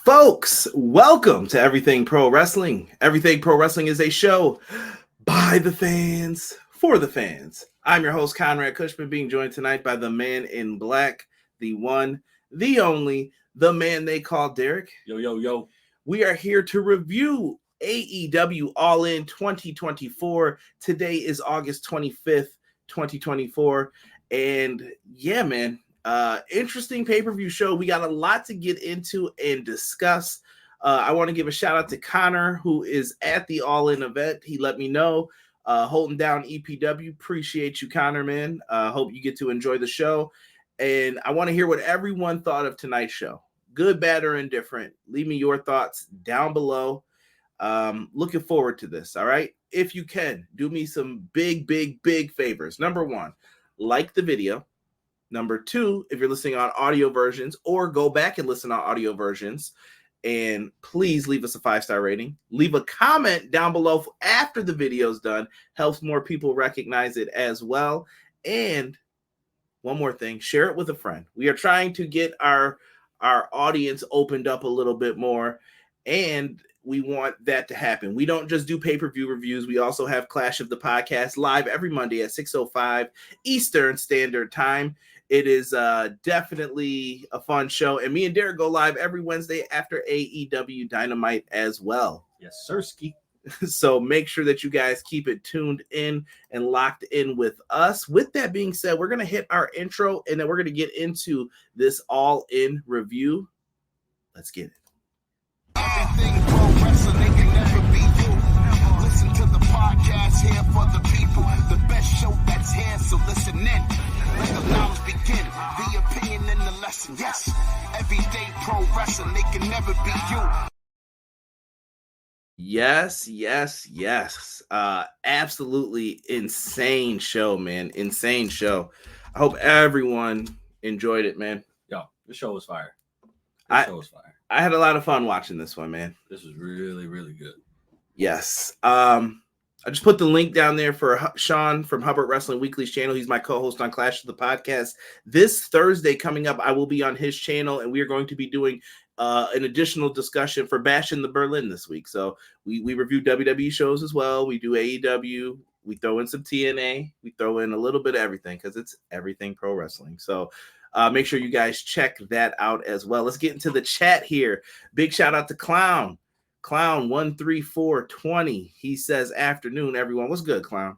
Folks, welcome to Everything Pro Wrestling. Everything Pro Wrestling is a show by the fans, for the fans. I'm your host, Conrad Cushman, being joined tonight by the man in black, the one, the only, the man they call Derek. Yo, yo, yo. We are here to review AEW Allin 2024. Today is August 25th, 2024. And yeah, man, interesting pay-per-view show. We got a lot to get into and discuss. I want to give a shout out to Connor, who is at the Allin event. He let me know, holding down EPW. Appreciate you, Connor, man. Hope you get to enjoy the show. And I want to hear what everyone thought of tonight's show. Good, bad, or indifferent. Leave me your thoughts down below. Looking forward to this. All right. If you can, do me some big favors. Number one, like the video. Number two, if you're listening on audio versions, or go back and listen on audio versions, and please leave us a 5-star rating. Leave a comment down below after the video's done. Helps more people recognize it as well. And one more thing, share it with a friend. We are trying to get our audience opened up a little bit more, and we want that to happen. We don't just do pay-per-view reviews. We also have Clash of the Podcast live every Monday at 6:05 Eastern Standard Time. It is definitely a fun show, and me and Derek go live every Wednesday after AEW Dynamite as well. Yes, sirski. So make sure that you guys keep it tuned in and locked in with us. With that being said, we're going to hit our intro, and then we're going to get into this all-in review. Let's get it. Everything pro wrestling, they can never be you. Listen to the podcast here for the people. The best show that's here, so listen in. Let the knowledge begin. The opinion and the lesson. Yes, everyday pro wrestling, they can never be you. Yes. Absolutely insane show, man. Insane show. I hope everyone enjoyed it, man. Yo, the show was fire. I had a lot of fun watching this one, man. This was really, really good. Yes. I just put the link down there for Sean from Hubbard Wrestling Weekly's channel. He's my co-host on Clash of the Podcast. This Thursday coming up, I will be on his channel, and we are going to be doing an additional discussion for Bash in the Berlin this week. So we review WWE shows as well. We do AEW. We throw in some TNA. We throw in a little bit of everything because it's everything pro wrestling. So make sure you guys check that out as well. Let's get into the chat here. Big shout out to Clown 13420. He says, afternoon, everyone. What's good, Clown?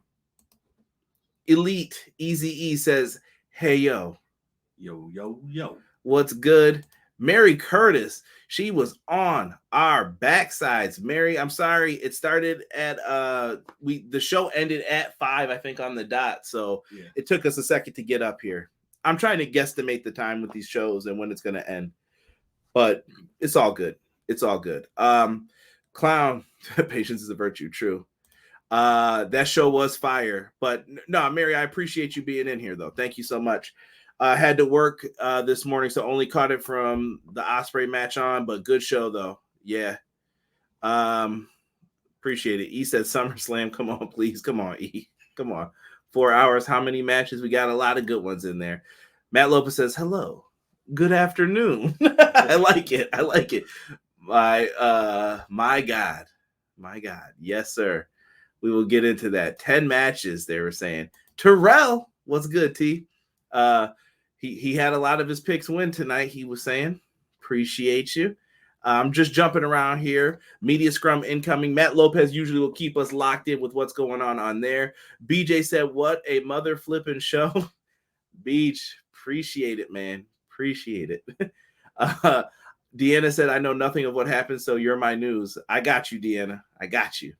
Elite Easy E says, hey, yo. Yo. What's good? Mary Curtis, she was on our backsides. Mary, I'm sorry. It started at the show ended at 5, I think, on the dot. So yeah, it took us a second to get up here. I'm trying to guesstimate the time with these shows and when it's going to end, but it's all good. It's all good. Clown, patience is a virtue. True. That show was fire, but no, Mary, I appreciate you being in here though. Thank you so much. Had to work this morning, so only caught it from the Ospreay match on, but good show though. Yeah. Appreciate it. E said SummerSlam. Come on, please. Come on, E. Come on. 4 hours. How many matches? We got a lot of good ones in there. Matt Lopez says, hello. Good afternoon. I like it. My God. Yes, sir. We will get into that. 10 matches, they were saying. Terrell, what's good, T? He had a lot of his picks win tonight, he was saying. Appreciate you. I'm just jumping around here. Media Scrum incoming. Matt Lopez usually will keep us locked in with what's going on there. BJ said, what a mother flipping show. Beach, appreciate it, man. Appreciate it. Deanna said, I know nothing of what happened, so you're my news. I got you, Deanna. I got you.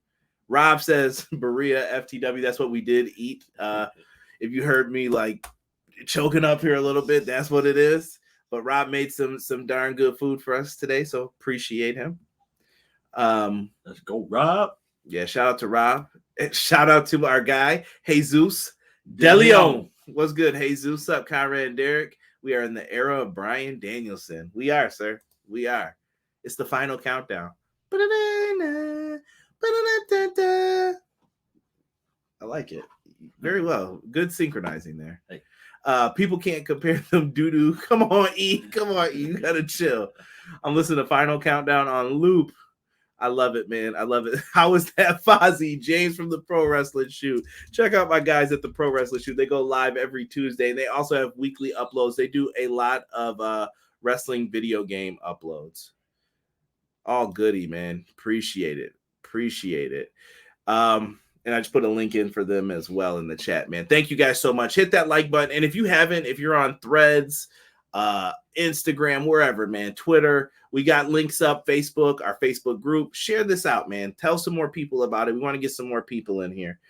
Rob says, Berea, FTW, that's what we did eat. If you heard me like choking up here a little bit, that's what it is. But Rob made some darn good food for us today, so appreciate him. Let's go, Rob. Yeah, shout out to Rob. Shout out to our guy, Jesus DeLeon. What's good, Jesus? Up, Conrad and Derek. We are in the era of Bryan Danielson. We are, sir. We are. It's the final countdown. I like it. Very well. Good synchronizing there. Hey. People can't compare them doo-doo. Come on, E. Come on, E. You gotta chill. I'm listening to Final Countdown on loop. I love it, man. I love it. How is that, Fozzie? James from the Pro Wrestling Shoot. Check out my guys at the Pro Wrestling Shoot. They go live every Tuesday, and they also have weekly uploads. They do a lot of wrestling video game uploads. All goody, man. Appreciate it. And I just put a link in for them as well in the chat, man. Thank you guys so much. Hit that like button. And if you haven't, if you're on Threads, Instagram, wherever, man, Twitter, we got links up, Facebook, our Facebook group. Share this out, man. Tell some more people about it. We want to get some more people in here.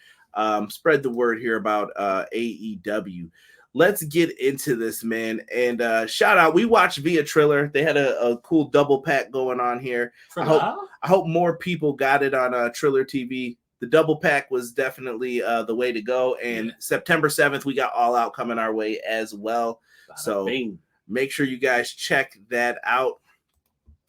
Spread the word here about AEW. Let's get into this, man. And shout out. We watched via Triller. They had a cool double pack going on here. I hope more people got it on Triller TV. The double pack was definitely the way to go. And September 7th, we got All Out coming our way as well. So make sure you guys check that out.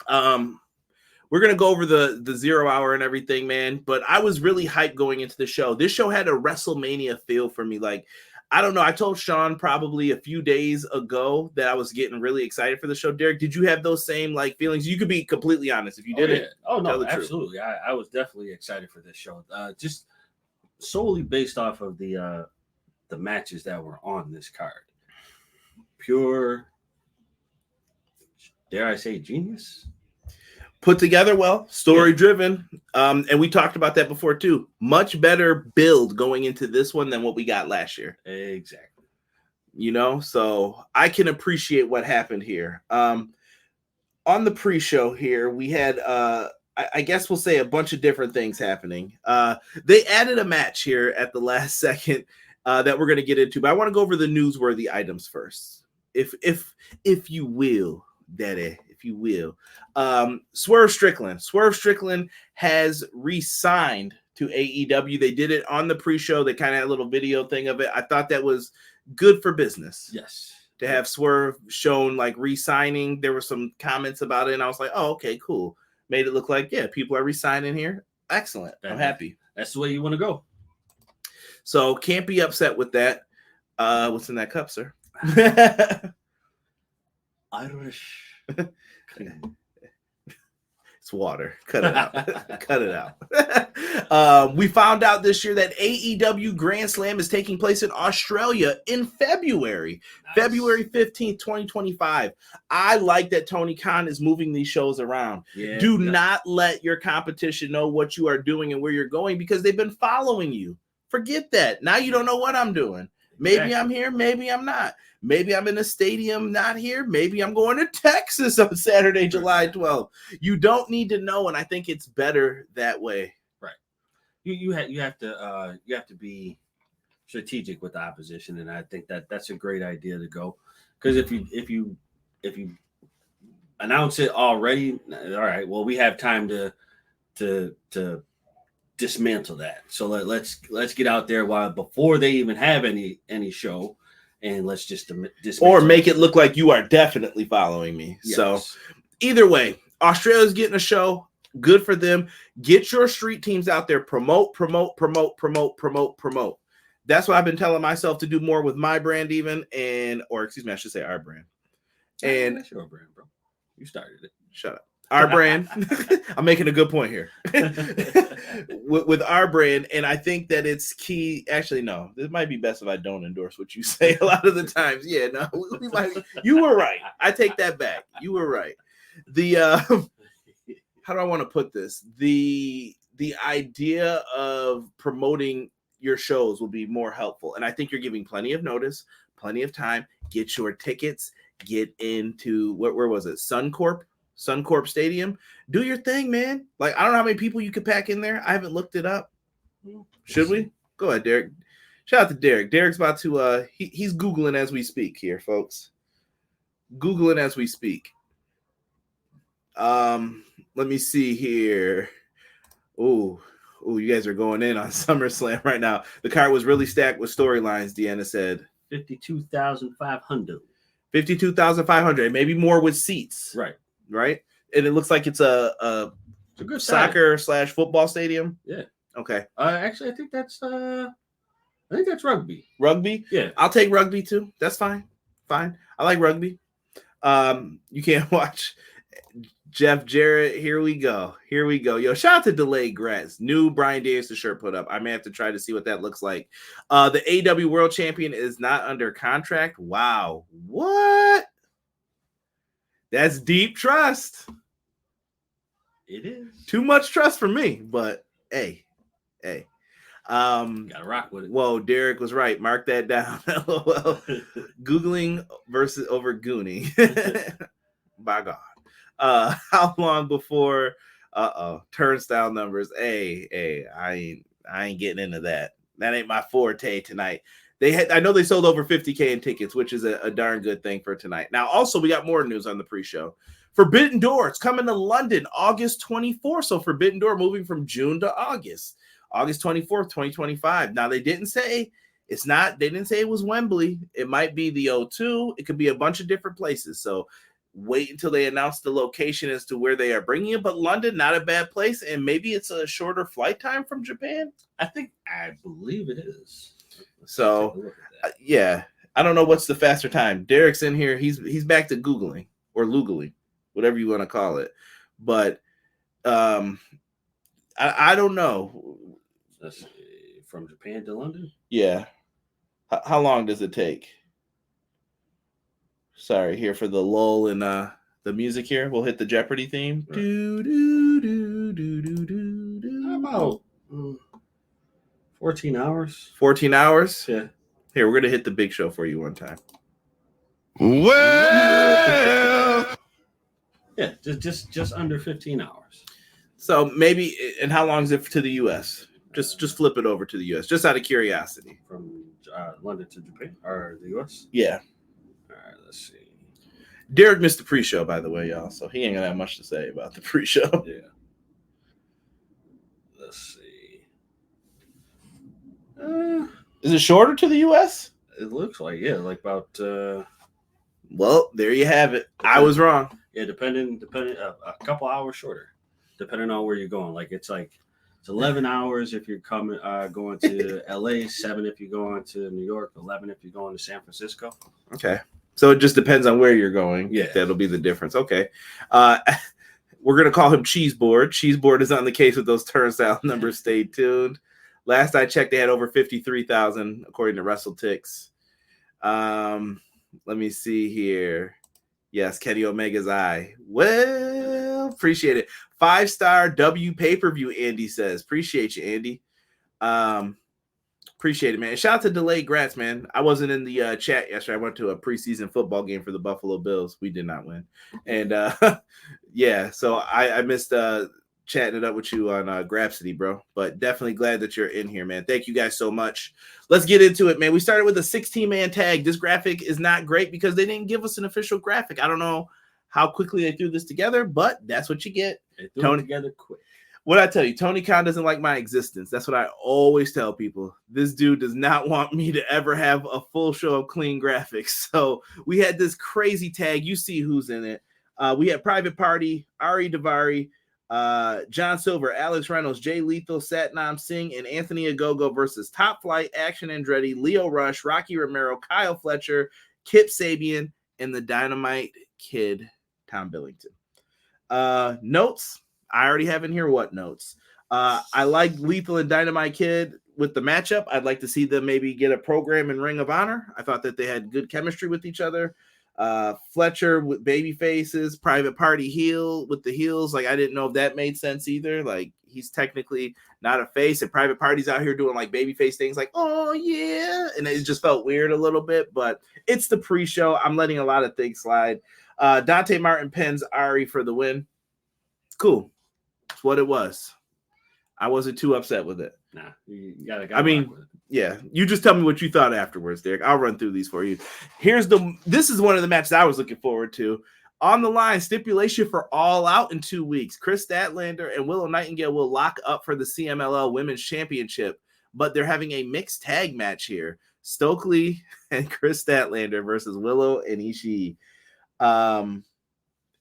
We're going to go over the 0 hour and everything, man. But I was really hyped going into the show. This show had a WrestleMania feel for me. Like, I don't know. I told Sean probably a few days ago that I was getting really excited for the show. Derek, did you have those same like feelings? You could be completely honest if you didn't. Yeah. Oh no, absolutely. I was definitely excited for this show. Just solely based off of the matches that were on this card. Pure, dare I say, genius. Put together well, story driven. And we talked about that before too. Much better build going into this one than what we got last year. Exactly. You know, so I can appreciate what happened here. On the pre-show here, we had I guess we'll say a bunch of different things happening. They added a match here at the last second that we're going to get into, but I want to go over the newsworthy items first. If you will, Daddy, if you will. Swerve Strickland has re-signed to AEW. They did it on the pre-show. They kind of had a little video thing of it. I thought that was good for business. Yes. To have Swerve shown like re-signing. There were some comments about it, and I was like, oh, okay, cool. Made it look like, yeah, people are re-signing here. Excellent. I'm happy. That's the way you want to go. So can't be upset with that. What's in that cup, sir? Irish. It's water. Cut it out. Cut it out. We found out this year that AEW Grand Slam is taking place in Australia in February. Nice. February 15th, 2025. I like that Tony Khan is moving these shows around. Yeah, Do not let your competition know what you are doing and where you're going because they've been following you. Forget that. Now you don't know what I'm doing. Maybe I'm here, maybe I'm not. Maybe I'm in a stadium not here. Maybe I'm going to Texas on Saturday, July 12th. You don't need to know, and I think it's better that way. Right. You have to be strategic with the opposition, and I think that's a great idea to go. Because if you announce it already, all right. Well, we have time to dismantle that. So let's get out there before they even have any show, and let's just dismantle. Or make it look like you are definitely following me. Yes. So either way, Australia's getting a show. Good for them. Get your street teams out there. Promote. That's what I've been telling myself to do more with my brand, I should say our brand. And that's your brand, bro. You started it. Shut up. Our brand. I'm making a good point here. with our brand, and I think that it's key. Actually, no, this might be best if I don't endorse what you say a lot of the times. Yeah, no, we might. You were right. I take that back. You were right. The how do I want to put this? The idea of promoting your shows will be more helpful, and I think you're giving plenty of notice, plenty of time. Get your tickets. Get into where was it? Suncorp Stadium. Do your thing, man. Like, I don't know how many people you could pack in there. I haven't looked it up. Should we? Go ahead, Derek. Shout out to Derek. Derek's about to he's Googling as we speak here, folks. Googling as we speak. Let me see here. Oh, you guys are going in on SummerSlam right now. The card was really stacked with storylines, Deanna said. 52,500. 52,500. Maybe more with seats. Right? And it looks like it's a good soccer / football stadium. Yeah. Okay. Actually, I think that's I think that's rugby. Rugby? Yeah. I'll take rugby too. That's fine. Fine. I like rugby. You can't watch Jeff Jarrett. Here we go. Yo, shout out to Delayed Grass. New Brian Danielson shirt put up. I may have to try to see what that looks like. The AEW World Champion is not under contract. Wow. What? That's deep trust. It is. Too much trust for me, but hey. Gotta rock with it. Whoa, Derek was right. Mark that down. LOL. Googling versus over Goonie. By God. How long before turnstile numbers? Hey, I ain't getting into that. That ain't my forte tonight. I know they sold over 50K in tickets, which is a darn good thing for tonight. Now, also, we got more news on the pre-show. Forbidden Door, it's coming to London August 24th. So Forbidden Door moving from June to August 24th, 2025. Now, they didn't say it was Wembley. It might be the O2. It could be a bunch of different places. So wait until they announce the location as to where they are bringing it. But London, not a bad place. And maybe it's a shorter flight time from Japan. I believe it is. So, yeah, I don't know what's the faster time. Derek's in here. He's back to Googling or Loogling, whatever you want to call it. But I don't know. Let's see, from Japan to London? Yeah. How long does it take? Sorry, here for the lull in the music here. We'll hit the Jeopardy theme. Right. How about 14 hours? 14 hours? Yeah. Here, we're going to hit the big show for you one time. Well, Yeah, just under 15 hours. So maybe, and how long is it to the U.S.? Just flip it over to the U.S., just out of curiosity. From London to Japan, or the U.S.? Yeah. All right, let's see. Derek missed the pre-show, by the way, y'all, so he ain't going to have much to say about the pre-show. Yeah. Let's see. Is it shorter to the U.S.? It looks like, yeah, like about... Well, there you have it. I was wrong. Yeah, depending a couple hours shorter, depending on where you're going. Like it's 11 hours if you're going to LA, 7 if you're going to New York, 11 if you're going to San Francisco. Okay. So it just depends on where you're going. Yeah. That'll be the difference. Okay. We're going to call him Cheeseboard. Cheeseboard is on the case with those turnstile numbers. Stay tuned. Last I checked, they had over 53,000 according to WrestleTix. Let me see here. Yes, Kenny Omega's eye. Well, appreciate it. 5-star W pay-per-view, Andy says. Appreciate you, Andy. Appreciate it, man. Shout out to Delayed Grats, man. I wasn't in the chat yesterday. I went to a preseason football game for the Buffalo Bills. We did not win. And yeah, so I missed chatting it up with you on Grapsity, bro. But definitely glad that you're in here, man. Thank you guys so much. Let's get into it, man. We started with a 16-man tag. This graphic is not great because they didn't give us an official graphic. I don't know how quickly they threw this together, but that's what you get. They threw Tony it together quick. What I tell you, Tony Khan doesn't like my existence. That's what I always tell people. This dude does not want me to ever have a full show of clean graphics. So we had this crazy tag. You see who's in it. We had Private Party, Ari Daivari, John Silver, Alex Reynolds, Jay Lethal, Satnam Singh, and Anthony Ogogo versus Top Flight, Action Andretti, Leo Rush, Rocky Romero, Kyle Fletcher, Kip Sabian, and the Dynamite Kid, Tom Billington. Notes. I already have in here what notes. I like Lethal and Dynamite Kid with the matchup. I'd like to see them maybe get a program in Ring of Honor. I thought that they had good chemistry with each other. Fletcher with baby faces, Private Party heel with the heels. Like, I didn't know if that made sense either. Like, he's technically not a face, and Private Party's out here doing like baby face things like, oh yeah. And it just felt weird a little bit, but it's the pre-show. I'm letting a lot of things slide. Dante Martin pins Ari for the win. Cool. It's what it was. I wasn't too upset with it. Nah, you gotta I mean, yeah, you just tell me what you thought afterwards, Derek. I'll run through these for you. This is one of the matches I was looking forward to. On the line, stipulation for All Out in 2 weeks. Kris Statlander and Willow Nightingale will lock up for the CMLL Women's Championship, but they're having a mixed tag match here. Stokely and Kris Statlander versus Willow and Ishii.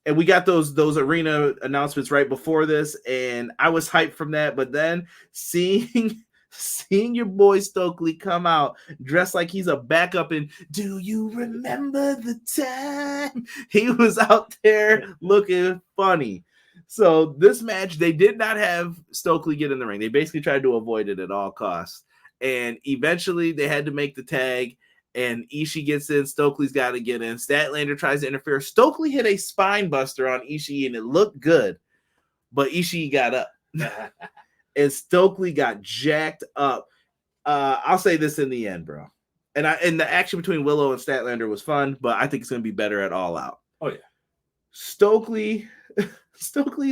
And we got those arena announcements right before this, and I was hyped from that. But then seeing seeing your boy Stokely come out dressed like he's a backup in Do You Remember the Time? He was out there looking funny. So this match, they did not have Stokely get in the ring. They basically tried to avoid it at all costs. And eventually they had to make the tag, and Ishii gets in. Stokely's got to get in. Statlander tries to interfere. Stokely hit a spine buster on Ishii, and it looked good, but Ishii got up. And Stokely got jacked up. I'll say this in the end, bro. And the action between Willow and Statlander was fun, but I think it's going to be better at All Out. Oh, yeah. Stokely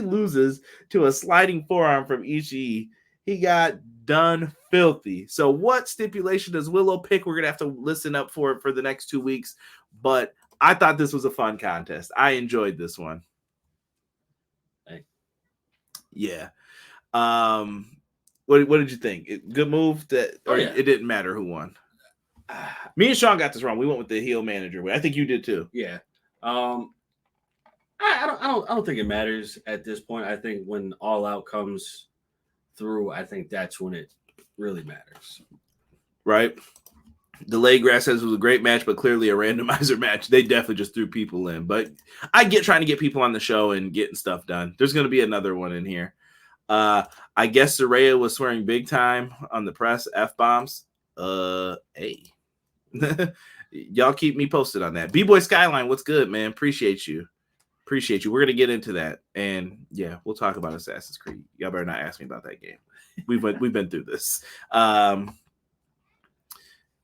loses to a sliding forearm from Ishii. He got done filthy. So what stipulation does Willow pick? We're going to have to listen up for it for the next 2 weeks. But I thought this was a fun contest. I enjoyed this one. Hey. Yeah. What did you think? Good move or it didn't matter who won? Me and Sean got this wrong. We went with the heel manager. I think you did too. Yeah. I don't think it matters at this point. I think when All Out comes through, I think that's when it really matters. Right. Delay Grass says it was a great match, but clearly a randomizer match. They definitely just threw people in. But I get trying to get people on the show and getting stuff done. There's going to be another one in here. I guess Saraya was swearing big time on the press. F-bombs. Hey. Y'all keep me posted on that. B-Boy Skyline, what's good, man? Appreciate you. We're going to get into that. And yeah, we'll talk about Assassin's Creed. Y'all better not ask me about that game. We've been through this.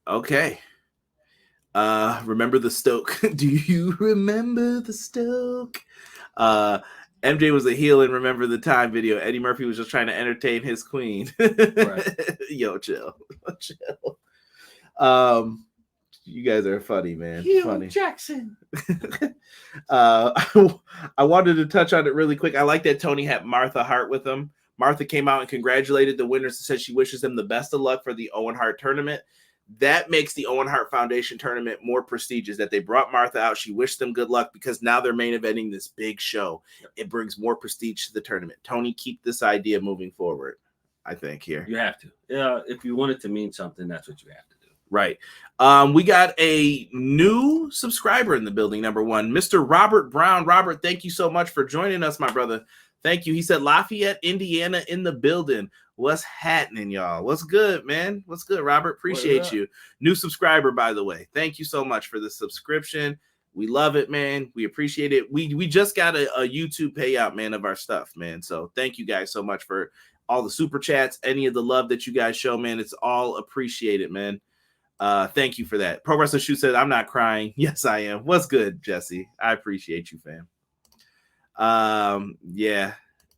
Okay. Remember the Stoke. Do you remember the Stoke? MJ was a heel in Remember the Time video. Eddie Murphy was just trying to entertain his queen. Right. Yo, chill. You guys are funny, man. Hugh funny. Jackson. I wanted to touch on it really quick. I like that Toni had Martha Hart with him. Martha came out and congratulated the winners and said she wishes them the best of luck for the Owen Hart tournament. That makes the Owen Hart Foundation tournament more prestigious, that they brought Martha out. She wished them good luck because now they're main eventing this big show. It brings more prestige to the tournament. Toni, keep this idea moving forward, I think, here. You have to. Yeah, if you want it to mean something, that's what you have to do. Right. We got a new subscriber in the building, number one, Mr. Robert Brown. Robert, thank you so much for joining us, my brother. Thank you. He said, Lafayette, Indiana in the building. What's happening, y'all? What's good, man? What's good, Robert? Appreciate you. New subscriber, by the way. Thank you so much for the subscription. We love it, man. We appreciate it. We just got a YouTube payout, man, of our stuff, man. So thank you guys so much for all the super chats, any of the love that you guys show, man. It's all appreciated, man. Thank you for that. Pro Wrestler Shoe said, I'm not crying. Yes, I am. What's good, Jesse? I appreciate you, fam. Yeah.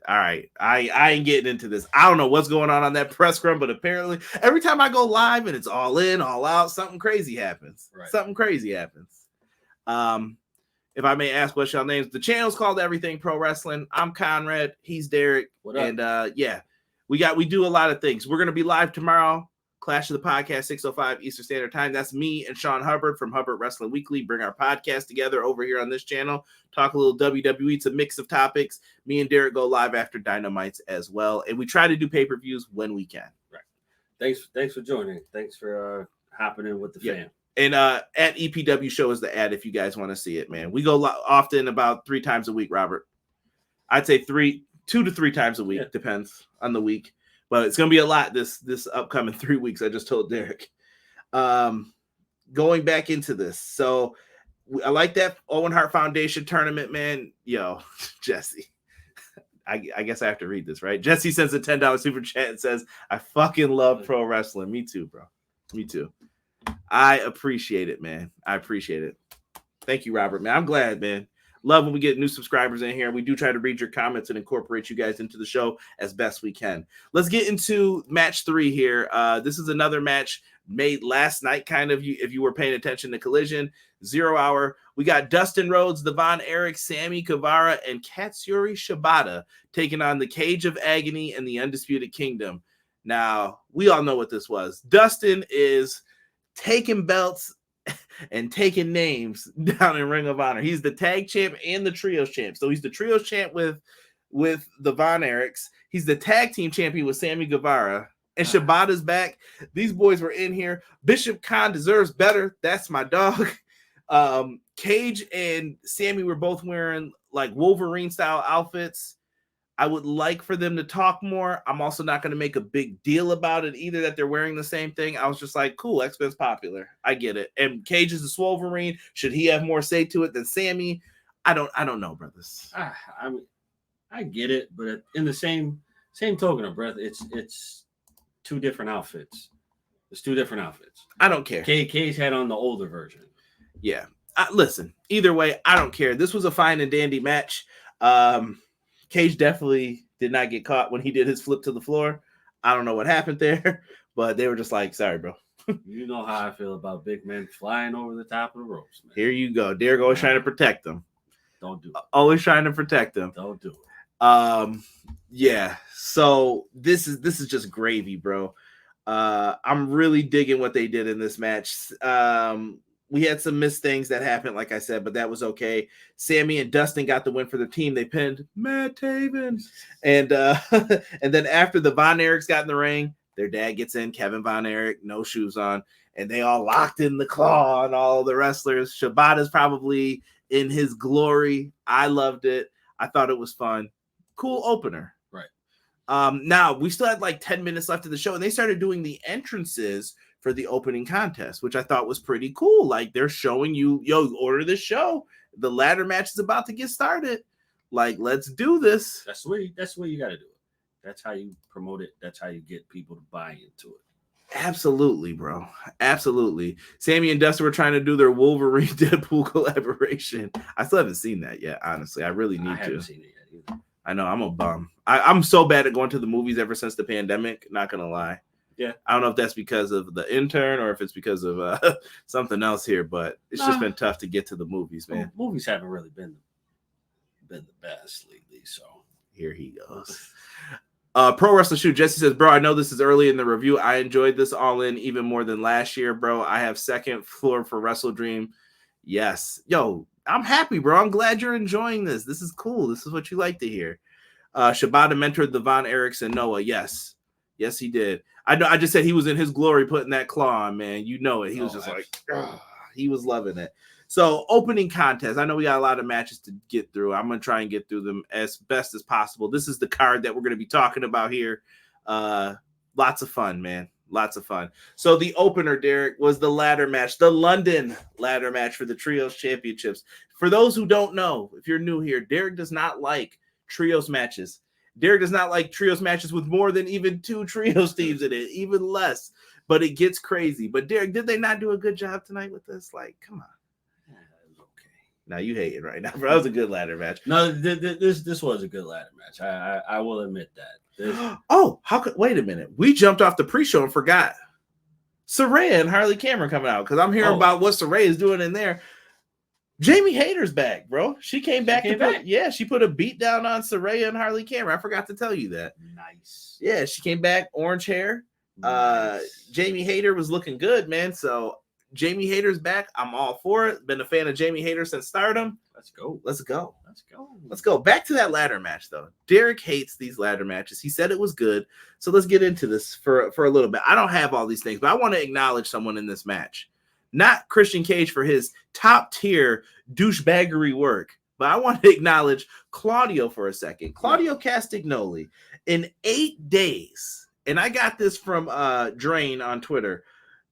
All right. I ain't getting into this. I don't know what's going on that press scrum, but apparently every time I go live and it's all in, all out, something crazy happens. Right. Something crazy happens. If I may ask what's y'all names, the channel's called Everything Pro Wrestling. I'm Conrad. He's Derek. What up? And yeah, we do a lot of things. We're going to be live tomorrow. Clash of the Podcast, 6:05 Eastern Standard Time. That's me and Sean Hubbard from Hubbard Wrestling Weekly. Bring our podcast together over here on this channel. Talk a little WWE. It's a mix of topics. Me and Derek go live after Dynamites as well. And we try to do pay-per-views when we can. Right. Thanks for joining. Thanks for hopping in with the fam. And at EPW Show is the ad if you guys want to see it, man. We go often, about 3 times a week, Robert. I'd say 2 to 3 times a week. Yeah. Depends on the week. But it's going to be a lot this upcoming 3 weeks. I just told Derek. Going back into this. So I like that Owen Hart Foundation tournament, man. Yo, Jesse. I guess I have to read this, right? Jesse sends a $10 super chat and says, I fucking love pro wrestling. Me too, bro. Me too. I appreciate it, man. I appreciate it. Thank you, Robert, man. I'm glad, man. Love when we get new subscribers in here. We do try to read your comments and incorporate you guys into the show as best we can. Let's get into match 3 here. This is another match made last night, kind of, if you were paying attention to Collision. 0 hour. We got Dustin Rhodes, Devon Eric, Sammy Guevara, and Katsuyori Shibata taking on the Cage of Agony and the Undisputed Kingdom. Now, we all know what this was. Dustin is taking belts and taking names down in Ring of Honor. He's the tag champ and the trios champ. So he's the trios champ with the Von Erichs. He's the tag team champion with Sammy Guevara. and Shibata's back. These boys were in here. Bishop Khan deserves better. That's my dog. Cage and Sammy were both wearing like Wolverine style outfits. I would like for them to talk more. I'm also not going to make a big deal about it either that they're wearing the same thing. I was just like, cool, X-Men's popular. I get it. And Cage is a Wolverine. Should he have more say to it than Sammy? I don't know, brothers. I mean, I get it, but in the same token of breath, it's two different outfits. It's two different outfits. I don't care. Cage had on the older version. Yeah. Listen, either way, I don't care. This was a fine and dandy match. Cage definitely did not get caught when he did his flip to the floor. I don't know what happened there, but they were just like, sorry, bro. You know how I feel about big men flying over the top of the ropes, man. Here you go. Derek always trying to protect them. Don't do it. Always trying to protect them. Don't do it. Yeah. So this is just gravy, bro. I'm really digging what they did in this match. We had some missed things that happened, like I said, but that was okay. Sammy and Dustin got the win for their team. They pinned Matt Taven. And and then after the Von Erichs got in the ring, their dad gets in, Kevin Von Erich, no shoes on, and they all locked in the claw on all the wrestlers. Shibata's probably in his glory. I loved it. I thought it was fun. Cool opener. Right. Now, we still had like 10 minutes left of the show, and they started doing the entrances for the opening contest, which I thought was pretty cool. Like, they're showing you, yo, order this show. The ladder match is about to get started. Like, let's do this. That's the way you got to do it. That's how you promote it. That's how you get people to buy into it. Absolutely, bro. Absolutely. Sammy and Dustin were trying to do their Wolverine Deadpool collaboration. I still haven't seen that yet, honestly. I really need to. I haven't seen it yet either. I know, I'm a bum. I'm so bad at going to the movies ever since the pandemic, not going to lie. Yeah. I don't know if that's because of the intern or if it's because of something else here, but it's just been tough to get to the movies, man. Movies haven't really been the best lately, so. Here he goes. Pro Wrestling Shoot, Jesse says, bro, I know this is early in the review. I enjoyed this All In even more than last year, bro. I have second floor for Wrestle Dream. Yes. Yo, I'm happy, bro. I'm glad you're enjoying this. This is cool. This is what you like to hear. Shibata mentored the Von Erichs and Noah. Yes. Yes, he did. I know. I just said he was in his glory putting that claw on, man. You know it. He was just like, he was loving it. So, opening contest. I know we got a lot of matches to get through. I'm going to try and get through them as best as possible. This is the card that we're going to be talking about here. Lots of fun, man. Lots of fun. So, the opener, Derek, was the ladder match, the London ladder match for the Trios Championships. For those who don't know, if you're new here, Derek does not like Trios matches. Derek does not like Trios matches with more than even 2 Trios teams in it, even less. But it gets crazy. But, Derek, did they not do a good job tonight with this? Like, come on. Now you hate it right now, bro. That was a good ladder match. No, this was a good ladder match. I will admit that. Wait a minute. We jumped off the pre-show and forgot Saraya and Harley Cameron coming out because I'm hearing about what Saraya is doing in there. Jamie Hayter's back, bro. She came back. She put a beat down on Saraya and Harley Cameron. I forgot to tell you that. Nice. Yeah, she came back, orange hair. Nice. Jamie Hayter was looking good, man. So Jamie Hayter's back. I'm all for it. Been a fan of Jamie Hayter since Stardom. Let's go. Let's go. Back to that ladder match, though. Derek hates these ladder matches. He said it was good. So let's get into this for a little bit. I don't have all these things, but I want to acknowledge someone in this match. Not Christian Cage for his top-tier douchebaggery work, but I want to acknowledge Claudio for a second. Claudio Castagnoli, in 8 days, and I got this from Drain on Twitter.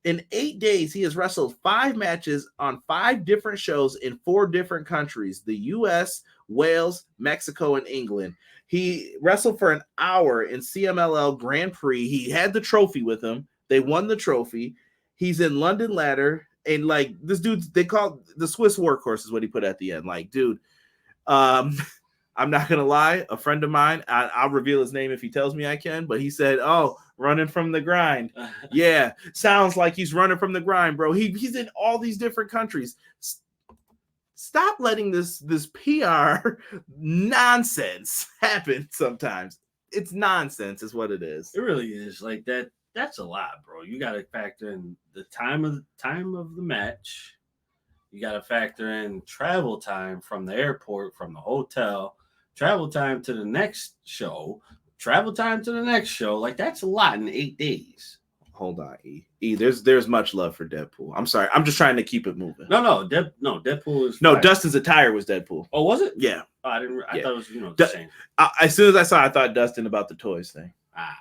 In 8 days, he has wrestled 5 matches on 5 different shows in 4 different countries, the U.S., Wales, Mexico, and England. He wrestled for an hour in CMLL Grand Prix. He had the trophy with him. They won the trophy. He's in London Ladder. And, like, this dude, they call the Swiss workhorse is what he put at the end. Like, dude, I'm not going to lie. A friend of mine, I'll reveal his name if he tells me I can, but he said, running from the grind. Yeah, sounds like he's running from the grind, bro. He's in all these different countries. Stop letting this PR nonsense happen sometimes. It's nonsense is what it is. It really is. Like that. That's a lot, bro. You got to factor in the time of the match. You got to factor in travel time from the airport, from the hotel, travel time to the next show, travel time to the next show, like that's a lot in 8 days. Hold on, E. There's much love for Deadpool. I'm sorry. I'm just trying to keep it moving. No, Deadpool is no. fine. Dustin's attire was Deadpool. Oh, was it? Yeah. Oh, I didn't. I Yeah. thought it was the same. As soon as I saw, I thought Dustin about the toys thing. Ah.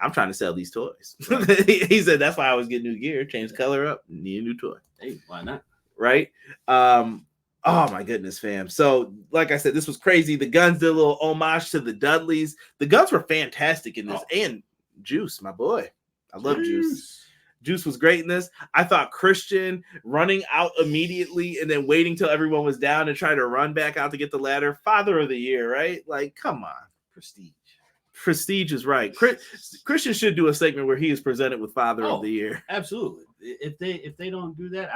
I'm trying to sell these toys. Right. He said that's why I was getting new gear, change the color up, need a new toy. Hey, why not? Right? Oh my goodness, fam. So, like I said, this was crazy. The Guns did a little homage to the Dudleys. The Guns were fantastic in this, and Juice, my boy. I love Juice. Juice was great in this. I thought Christian running out immediately and then waiting till everyone was down and trying to run back out to get the ladder. Father of the year, right? Like, come on. Prestige is right. Christian should do a segment where he is presented with Father of the Year. Absolutely. If they don't do that,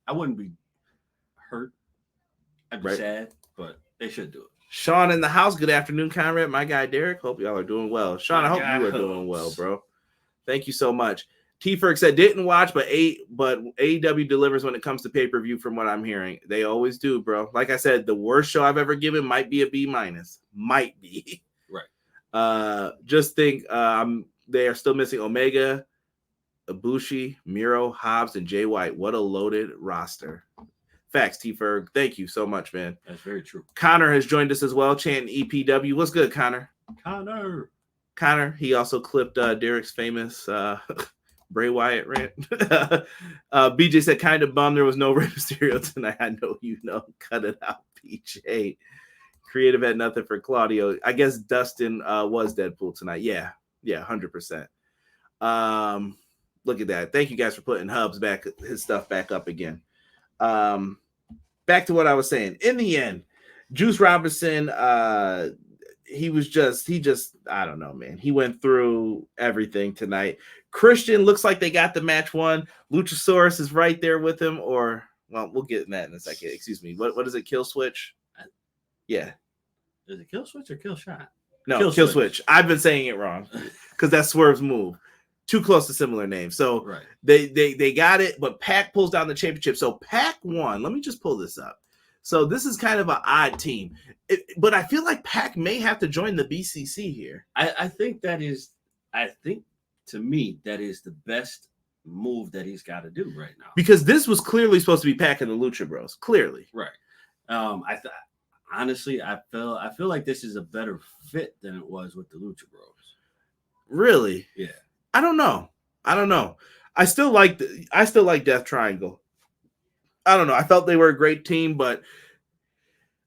I wouldn't be hurt. I'd be sad, but they should do it. Sean in the house. Good afternoon, Conrad. My guy Derek. Hope y'all are doing well. Sean, I hope you are doing well, bro. Thank you so much. T-Ferg said didn't watch, but AEW delivers when it comes to pay-per-view from what I'm hearing. They always do, bro. Like I said, the worst show I've ever given might be a B-. Might be. Right. Just think they are still missing Omega, Ibushi, Miro, Hobbs, and Jay White. What a loaded roster. Facts, T-Ferg. Thank you so much, man. That's very true. Connor has joined us as well, chanting EPW. What's good, Connor? Connor, he also clipped Derek's famous Bray Wyatt rant. BJ said, kind of bummed there was no Rey Mysterio tonight. I know you know. Cut it out, BJ. Creative had nothing for Claudio. I guess Dustin was Deadpool tonight. Yeah, 100%. Look at that. Thank you guys for putting his stuff back up again. Back to what I was saying. In the end, Juice Robinson, he just, I don't know, man. He went through everything tonight. Christian looks like they got the match won. Luchasaurus is right there with him, or, well, we'll get in that in a second. Excuse me. What is it? Killswitch? Yeah. Is it Killswitch or Killshot? No, Killswitch. I've been saying it wrong because that's Swerve's move. Too close to similar names. So right. They got it, but Pac pulls down the championship. So Pac won. Let me just pull this up. So this is kind of an odd team. But I feel like Pac may have to join the BCC here. I think to me, that is the best move that he's got to do right now. Because this was clearly supposed to be Pac and the Lucha Bros. Clearly. Right. Honestly, I feel like this is a better fit than it was with the Lucha Bros. Really? Yeah. I don't know. I still like Death Triangle. I don't know. I felt they were a great team, but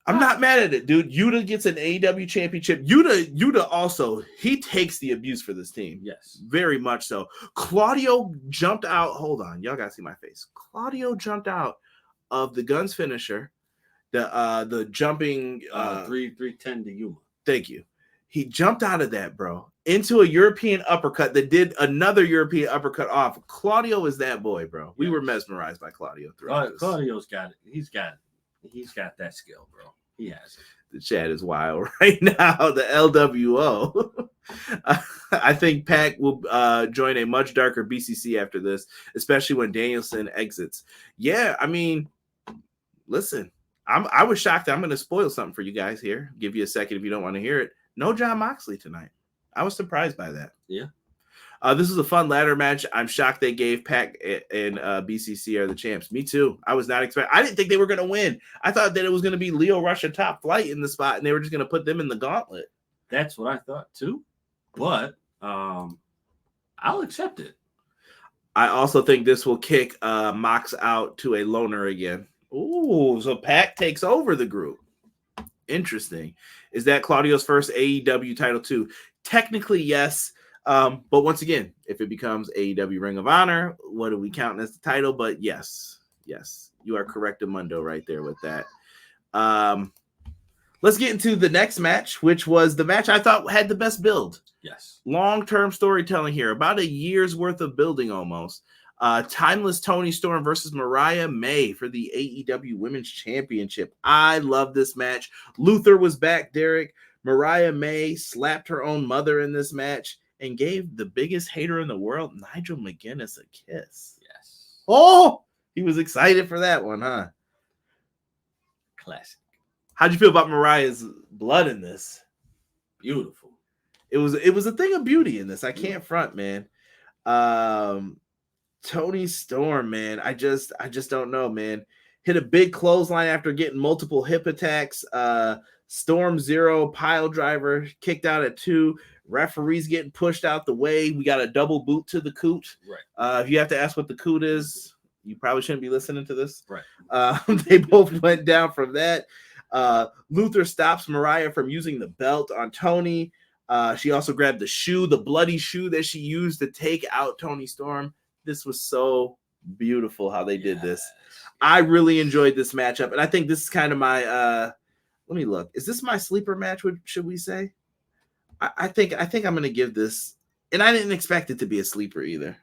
I'm not mad at it, dude. Yuta gets an AEW championship. Yuta also, he takes the abuse for this team. Yes. Very much so. Claudio jumped out. Hold on. Y'all gotta see my face. Claudio jumped out of the Guns finisher. The jumping 310 to Yuma. Thank you. He jumped out of that, bro, into a European uppercut that did another European uppercut off. Claudio is that boy, bro. We were mesmerized by Claudio throughout this. Claudio's got it. He's got that skill, bro. He has it. The chat is wild right now. The LWO. I think Pac will join a much darker BCC after this, especially when Danielson exits. Yeah, I mean, listen, I was shocked. I'm going to spoil something for you guys here. Give you a second if you don't want to hear it. No Jon Moxley tonight. I was surprised by that. Yeah. This is a fun ladder match. I'm shocked they gave Pac and BCC are the champs. Me too. I was not expecting. I didn't think they were going to win. I thought that it was going to be Leo Rush and Top Flight in the spot, and they were just going to put them in the gauntlet. That's what I thought too. But I'll accept it. I also think this will kick Mox out to a loner again. Ooh, so Pac takes over the group. Interesting. Is that Claudio's first AEW title too? Technically, yes. But once again, if it becomes AEW Ring of Honor, what are we counting as the title? But yes, you are correct, Amundo, right there with that. Let's get into the next match, which was the match I thought had the best build. Yes. Long-term storytelling here, about a year's worth of building almost. Timeless Toni Storm versus Mariah May for the AEW Women's Championship. I love this match. Luther was back, Derek. Mariah May slapped her own mother in this match and gave the biggest hater in the world, Nigel McGuinness, a kiss. Yes. Oh, he was excited for that one, huh? Classic. How'd you feel about Mariah's blood in this? Beautiful. It was a thing of beauty in this. I can't front, man. Toni Storm, man. I just don't know, man. Hit a big clothesline after getting multiple hip attacks. Storm 0 pile driver kicked out at 2. Referees getting pushed out the way. We got a double boot to the coot. Right. If you have to ask what the coot is, you probably shouldn't be listening to this. Right. They both went down from that. Luther stops Mariah from using the belt on Toni. She also grabbed the shoe, the bloody shoe that she used to take out Toni Storm. This was so beautiful how they did this. I really enjoyed this matchup, and I think this is kind of my let me look. Is this my sleeper match, should we say? I think I'm going to give this, and I didn't expect it to be a sleeper either.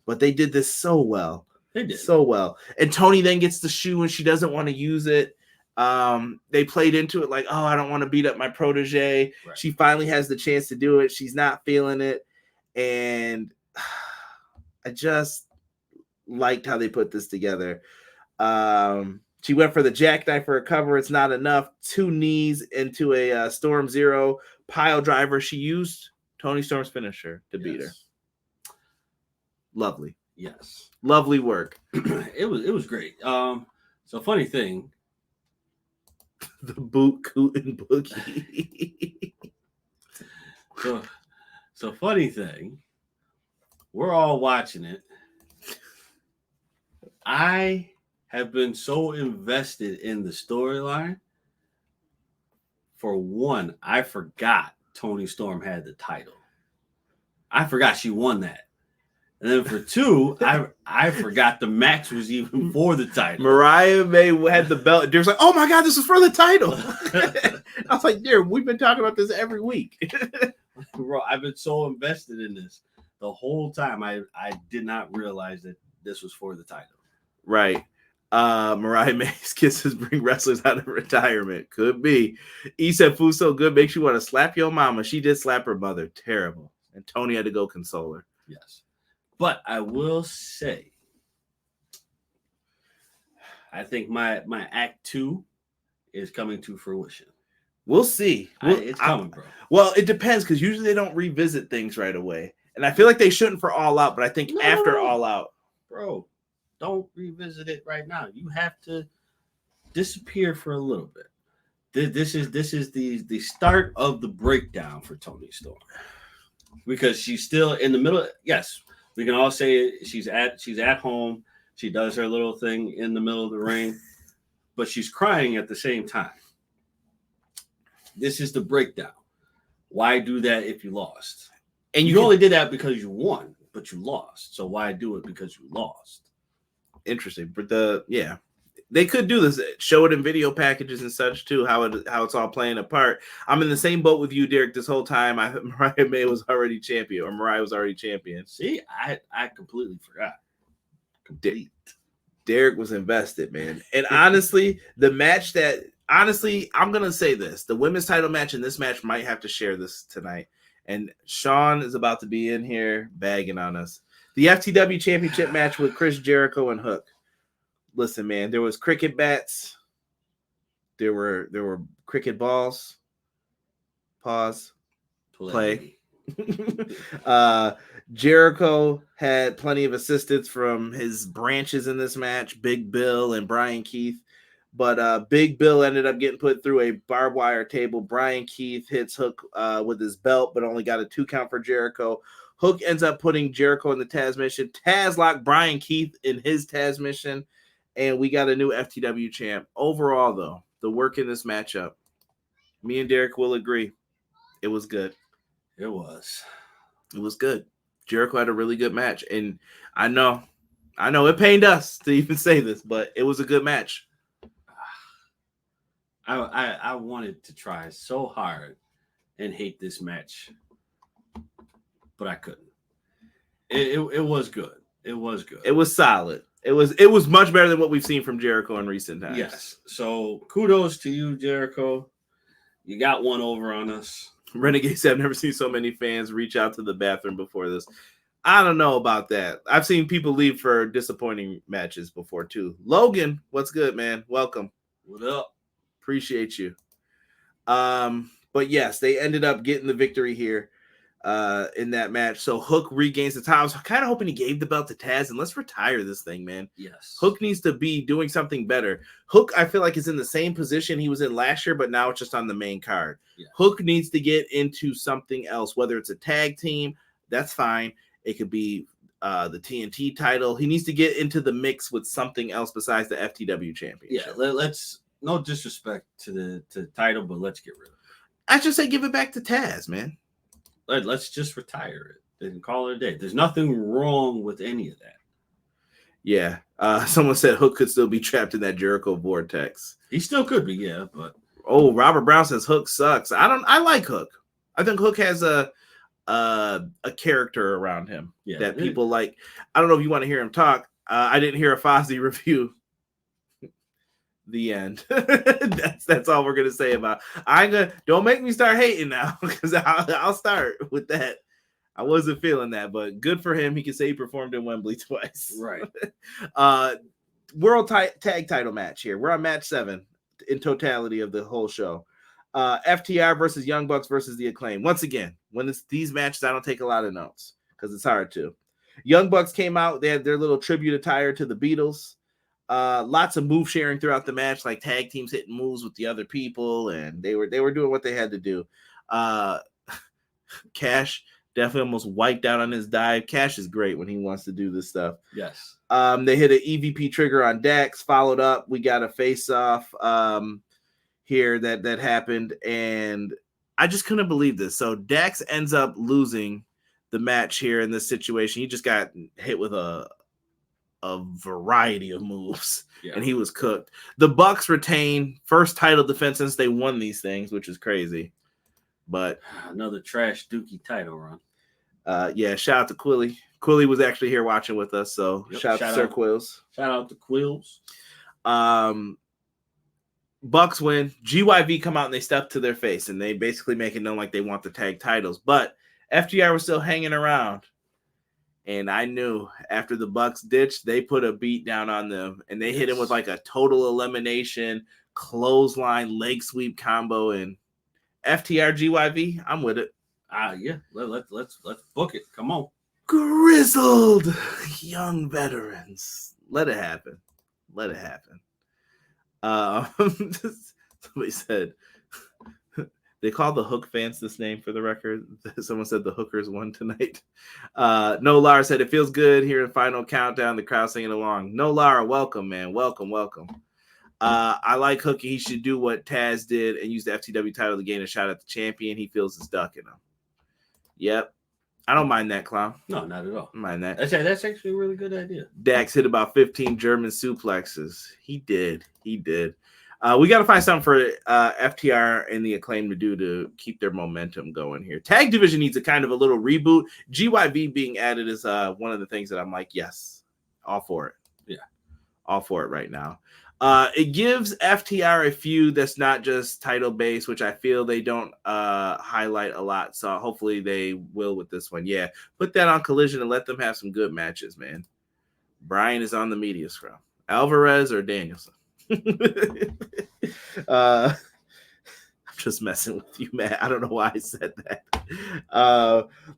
But they did this so well. They did. So well. And Toni then gets the shoe and she doesn't want to use it. They played into it like, oh, I don't want to beat up my protege. Right. She finally has the chance to do it. She's not feeling it. And I just liked how they put this together. She went for the jackknife for a cover. It's not enough. 2 knees into a Storm 0 pile driver. She used Toni Storm's finisher to beat her. Lovely. Yes. Lovely work. It was great. So funny thing. The boot, coot, and boogie. so funny thing. We're all watching it. I have been so invested in the storyline. For one, I forgot Toni Storm had the title. I forgot she won that. And then for 2, I forgot the match was even for the title. Mariah May had the belt. There's like, oh my God, this is for the title. I was like, dear, we've been talking about this every week. Bro, I've been so invested in this the whole time. I did not realize that this was for the title. Right. Mariah May's kisses bring wrestlers out of retirement. Could be. E said food's so good makes you want to slap your mama. She did slap her mother. Terrible. And Toni had to go console her. Yes. But I will say, I think my Act 2 is coming to fruition. We'll see. It's coming, bro. Well, it depends because usually they don't revisit things right away. And I feel like they shouldn't for All Out, but I think after All Out. Bro, don't revisit it right now. You have to disappear for a little bit. This is the start of the breakdown for Toni Storm. Because she's still in the middle. Yes. We can all say she's at home. She does her little thing in the middle of the ring, but she's crying at the same time. This is the breakdown. Why do that if you lost? And you only did that because you won, but you lost. So why do it because you lost? Interesting. But they could do this, show it in video packages and such too, how it's all playing a part. I'm in the same boat with you, Derek, this whole time. Mariah May was already champion, or Mariah was already champion. See, I completely forgot. Derek was invested, man. And honestly, I'm going to say this. The women's title match and this match might have to share this tonight. And Sean is about to be in here bagging on us. The FTW championship match with Kris, Jericho, and Hook. Listen, man, there was cricket bats. There were cricket balls. Pause. Play. Jericho had plenty of assistance from his branches in this match, Big Bill and Brian Keith. But Big Bill ended up getting put through a barbed wire table. Brian Keith hits Hook with his belt, but only got a 2 count for Jericho. Hook ends up putting Jericho in the Taz mission. Taz locked Brian Keith in his Taz mission. And we got a new FTW champ. Overall, though, the work in this matchup, me and Derek will agree, it was good. It was good. Jericho had a really good match. And I know it pained us to even say this, but it was a good match. I wanted to try so hard and hate this match, but I couldn't. It was good. It was good. It was solid. It was much better than what we've seen from Jericho in recent times. Yes. So kudos to you, Jericho. You got one over on us. Renegade said, I've never seen so many fans reach out to the bathroom before this. I don't know about that. I've seen people leave for disappointing matches before too. Logan, what's good, man? Welcome. What up? Appreciate you. But But yes, they ended up getting the victory here in that match. So Hook regains the title. I was kind of hoping he gave the belt to Taz, and let's retire this thing, man. Yes. Hook needs to be doing something better. Hook, I feel like, is in the same position he was in last year, but now it's just on the main card. Yeah. Hook needs to get into something else, whether it's a tag team, that's fine. It could be the TNT title. He needs to get into the mix with something else besides the FTW championship. Yeah, let's no disrespect to the title, but let's get rid of it. I should say give it back to Taz, man. Let's just retire it and call it a day. There's nothing wrong with any of that. Yeah. Someone said Hook could still be trapped in that Jericho vortex. He still could be, yeah, but Robert Brown says Hook sucks. I like Hook. I think Hook has a character around him that people like. I don't know if you want to hear him talk. I didn't hear a Fozzy review. The end. That's all we're gonna say about. Don't make me start hating now, because I'll start with that. I wasn't feeling that, but good for him. He can say he performed in Wembley twice. Right. World tag title match here. We're on match 7 in totality of the whole show. FTR versus Young Bucks versus the Acclaim. Once again, when it's these matches, I don't take a lot of notes because it's hard to. Young Bucks came out. They had their little tribute attire to the Beatles. Lots of move sharing throughout the match, like tag teams hitting moves with the other people, and they were doing what they had to do. Cash definitely almost wiped out on his dive. Cash is great when he wants to do this stuff. Yes. They hit an EVP trigger on Dax. Followed up, we got a face off here that happened, and I just couldn't believe this. So Dax ends up losing the match here in this situation. He just got hit with a variety of moves, and he was cooked. The Bucks retain first title defense since they won these things, which is crazy. But another trash Dookie title run. Shout out to Quilly. Quilly was actually here watching with us, so shout out to Sir Quills. Shout out to Quills. Bucks win. GYV come out and they step to their face, and they basically make it known like they want the tag titles. But FTR was still hanging around. And I knew after the Bucks ditched, they put a beat down on them, and they hit him with like a total elimination, clothesline, leg sweep combo, and FTR GYV. I'm with it. Yeah. Let's book it. Come on. Grizzled young veterans. Let it happen. Let it happen. Somebody said they call the Hook fans this name for the record. Someone said the Hookers won tonight. No Lara said it feels good here in final countdown. The crowd singing along. No Lara, welcome, man. Welcome. I like Hook. He should do what Taz did and use the FTW title to gain a shot at the champion. He feels it's duck in him. Yep. I don't mind that, clown. No, not at all. I don't mind that. That's actually a really good idea. Dax hit about 15 German suplexes. He did. We got to find something for FTR and the Acclaim to do to keep their momentum going here. Tag division needs a kind of a little reboot. GYV being added is one of the things that I'm like, yes, all for it. Yeah, all for it right now. It gives FTR a feud that's not just title based, which I feel they don't highlight a lot. So hopefully they will with this one. Yeah, put that on Collision and let them have some good matches, man. Brian is on the media scrum. Alvarez or Danielson? I'm just messing with you, man. I don't know why I said that.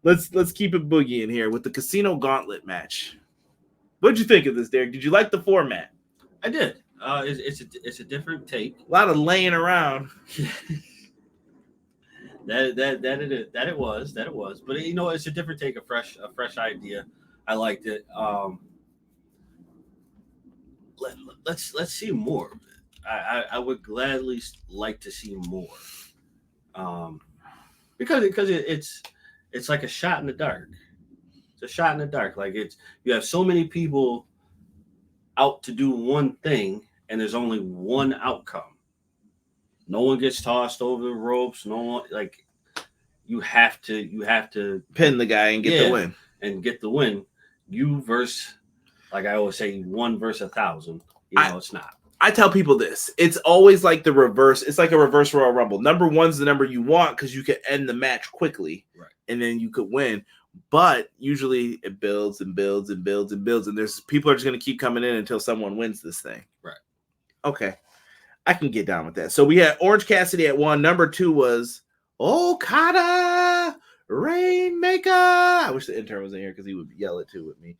Let's keep it boogie in here with the Casino Gauntlet match. What'd you think of this, Derek? Did you like the format? I did. It's a different take. A lot of laying around. That it was. But it's a different take, a fresh idea. I liked it. Let's see more of it. I would gladly like to see more. Because it's like a shot in the dark. It's a shot in the dark. Like you have so many people out to do one thing, and there's only one outcome. No one gets tossed over the ropes. No one, like, you have to pin the guy and get the win. And get the win. You versus, like I always say, 1 versus 1,000. It's not. I tell people this. It's always like the reverse. It's like a reverse Royal Rumble. Number 1's the number you want because you can end the match quickly. Right. And then you could win. But usually it builds and builds and builds and builds. And there's people are just going to keep coming in until someone wins this thing. Right. Okay. I can get down with that. So we had Orange Cassidy at 1. Number 2 was Okada Rainmaker. I wish the intern was in here because he would yell it too with me.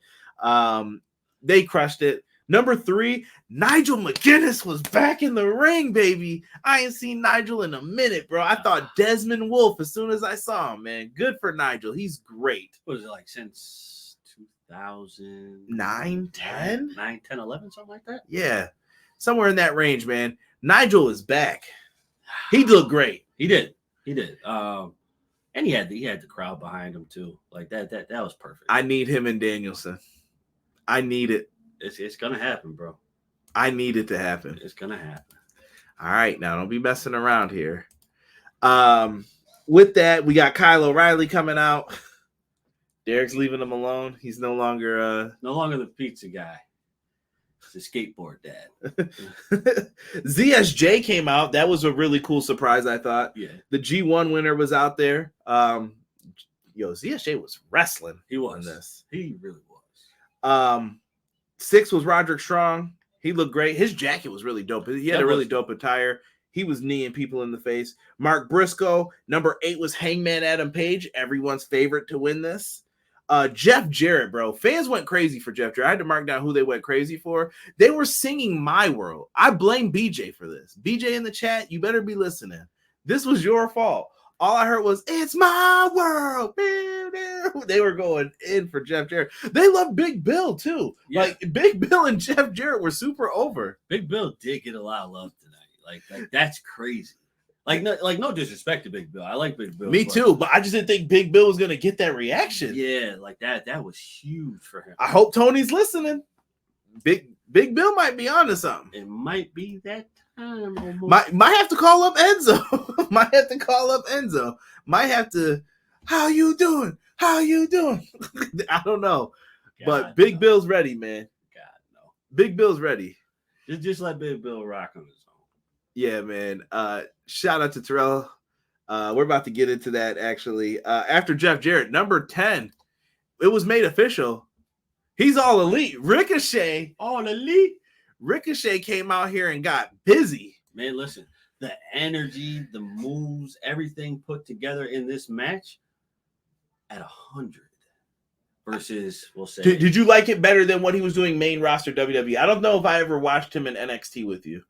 They crushed it. Number 3, Nigel McGuinness was back in the ring, baby. I ain't seen Nigel in a minute, bro. I thought Desmond Wolf as soon as I saw him, man. Good for Nigel. He's great. What was it like since 2009, 10? 9, 10, 11, something like that? Yeah. Somewhere in that range, man. Nigel is back. He looked great. He did. And he had the crowd behind him too. Like that was perfect. I need him and Danielson. I need it. It's gonna happen, bro. I need it to happen. It's gonna happen. All right, now don't be messing around here. With that, we got Kyle O'Reilly coming out. Derek's leaving him alone. He's no longer the pizza guy. He's the skateboard dad. ZSJ came out. That was a really cool surprise, I thought. Yeah. The G1 winner was out there. ZSJ was wrestling. He was. On this. He really was. 6 was Roderick Strong. He looked great. His jacket was really dope. He had a really dope attire. He was kneeing people in the face. Mark Briscoe. Number 8 was Hangman Adam Page, everyone's favorite to win this. Jeff Jarrett, bro. Fans went crazy for Jeff Jarrett. I had to mark down who they went crazy for. They were singing My World. I blame BJ for this. BJ in the chat, you better be listening. This was your fault. All I heard was, it's my world. They were going in for Jeff Jarrett. They love Big Bill, too. Yeah. Like, Big Bill and Jeff Jarrett were super over. Big Bill did get a lot of love tonight. Like that's crazy. No disrespect to Big Bill. I like Big Bill. Me too, but I just didn't think Big Bill was going to get that reaction. Yeah, like that was huge for him. I hope Tony's listening. Big Bill might be onto something. It might be that time. Almost. Might have to call up Enzo. Might have to, how you doing? I don't know. But Big Bill's ready, man. God, no. Big Bill's ready. Just let Big Bill rock on his own. Yeah, man. Shout out to Terrell. We're about to get into that, actually. After Jeff Jarrett, number 10, it was made official. He's all elite. Ricochet, all elite. Ricochet came out here and got busy. Man, listen, the energy, the moves, everything put together in this match at 100 versus, we'll say. Did you like it better than what he was doing main roster WWE? I don't know if I ever watched him in NXT with you.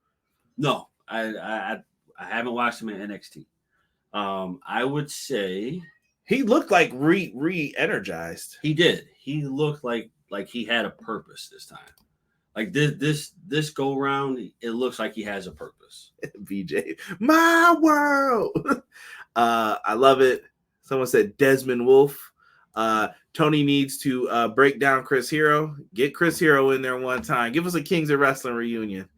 No, I haven't watched him in NXT. I would say he looked like re-energized. He did. He looked like he had a purpose this time. Like this go round, it looks like he has a purpose. BJ, my world. I love it. Someone said Desmond Wolf. Tony needs to break down Chris Hero. Get Chris Hero in there one time. Give us a Kings of Wrestling reunion.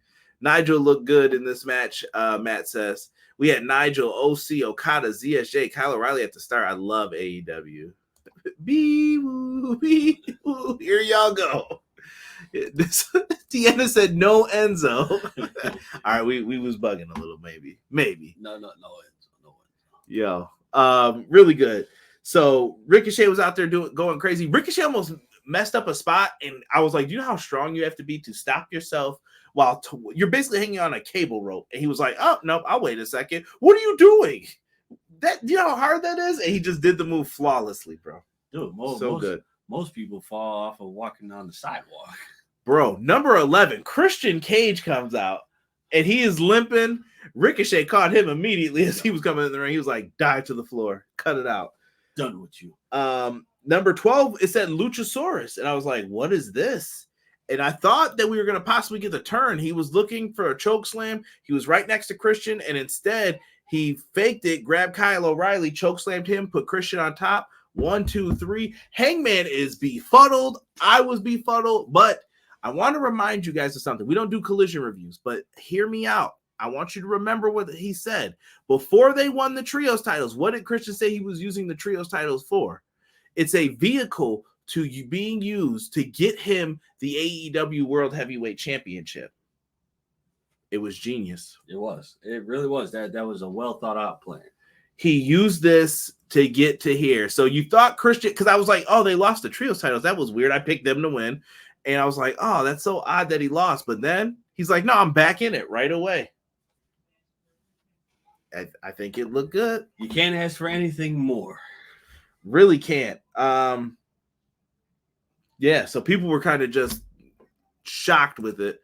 Nigel looked good in this match, Matt says. We had Nigel, OC, Okada, ZSJ, Kyle O'Reilly at the start. I love AEW. Bee-woo, bee-woo. Here y'all go. Deanna said no Enzo. All right, we was bugging a little, maybe. No Enzo. Yo, really good. So Ricochet was out there going crazy. Ricochet almost messed up a spot, and I was like, do you know how strong you have to be to stop yourself while you're basically hanging on a cable rope? And he was like, oh no, I'll wait a second. What are you doing? Do you know how hard that is? And he just did the move flawlessly, bro. Dude, good. Most people fall off of walking on the sidewalk. Bro, number 11, Christian Cage comes out, and he is limping. Ricochet caught him immediately as he was coming in the ring. He was like, dive to the floor. Cut it out. Done with you. Number 12, it said Luchasaurus. And I was like, what is this? And I thought that we were going to possibly get the turn. He was looking for a choke slam. He was right next to Christian. And instead, he faked it, grabbed Kyle O'Reilly, choke slammed him, put Christian on top. 1, 2, 3. Hangman is befuddled. I was befuddled. But I want to remind you guys of something. We don't do collision reviews, but hear me out. I want you to remember what he said. Before they won the trios titles, what did Christian say he was using the trios titles for? It's a vehicle to you being used to get him the AEW World Heavyweight Championship. It was genius. It was. It really was. That was a well thought out plan. He used this to get to here. So you thought Christian, because I was like, oh, they lost the trios titles. That was weird. I picked them to win. And I was like, oh, that's so odd that he lost. But then he's like, no, I'm back in it right away. I think it looked good. You can't ask for anything more. Really can't. Yeah, so people were kind of just shocked with it.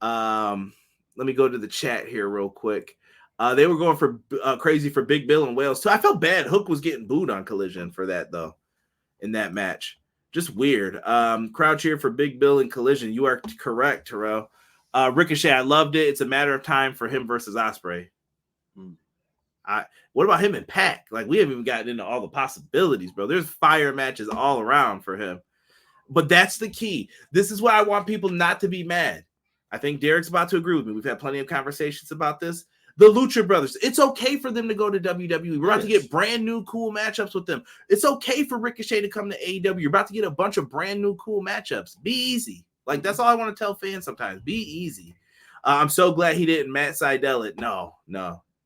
Let me go to the chat here real quick. They were going for crazy for Big Bill and Wales too. I felt bad. Hook was getting booed on Collision for that though, in that match. Just weird. Crowd cheer for Big Bill and Collision. You are correct, Terrell. Ricochet, I loved it. It's a matter of time for him versus Ospreay. What about him and Pac? Like, we haven't even gotten into all the possibilities, bro. There's fire matches all around for him. But that's the key. This is why I want people not to be mad. I think Derek's about to agree with me. We've had plenty of conversations about this. The Lucha Brothers, it's okay for them to go to WWE. We're about to get brand new cool matchups with them. It's okay for Ricochet to come to AEW. You're about to get a bunch of brand new cool matchups. Be easy. Like, that's all I want to tell fans sometimes. Be easy. I'm so glad he didn't Matt Sydal it. No.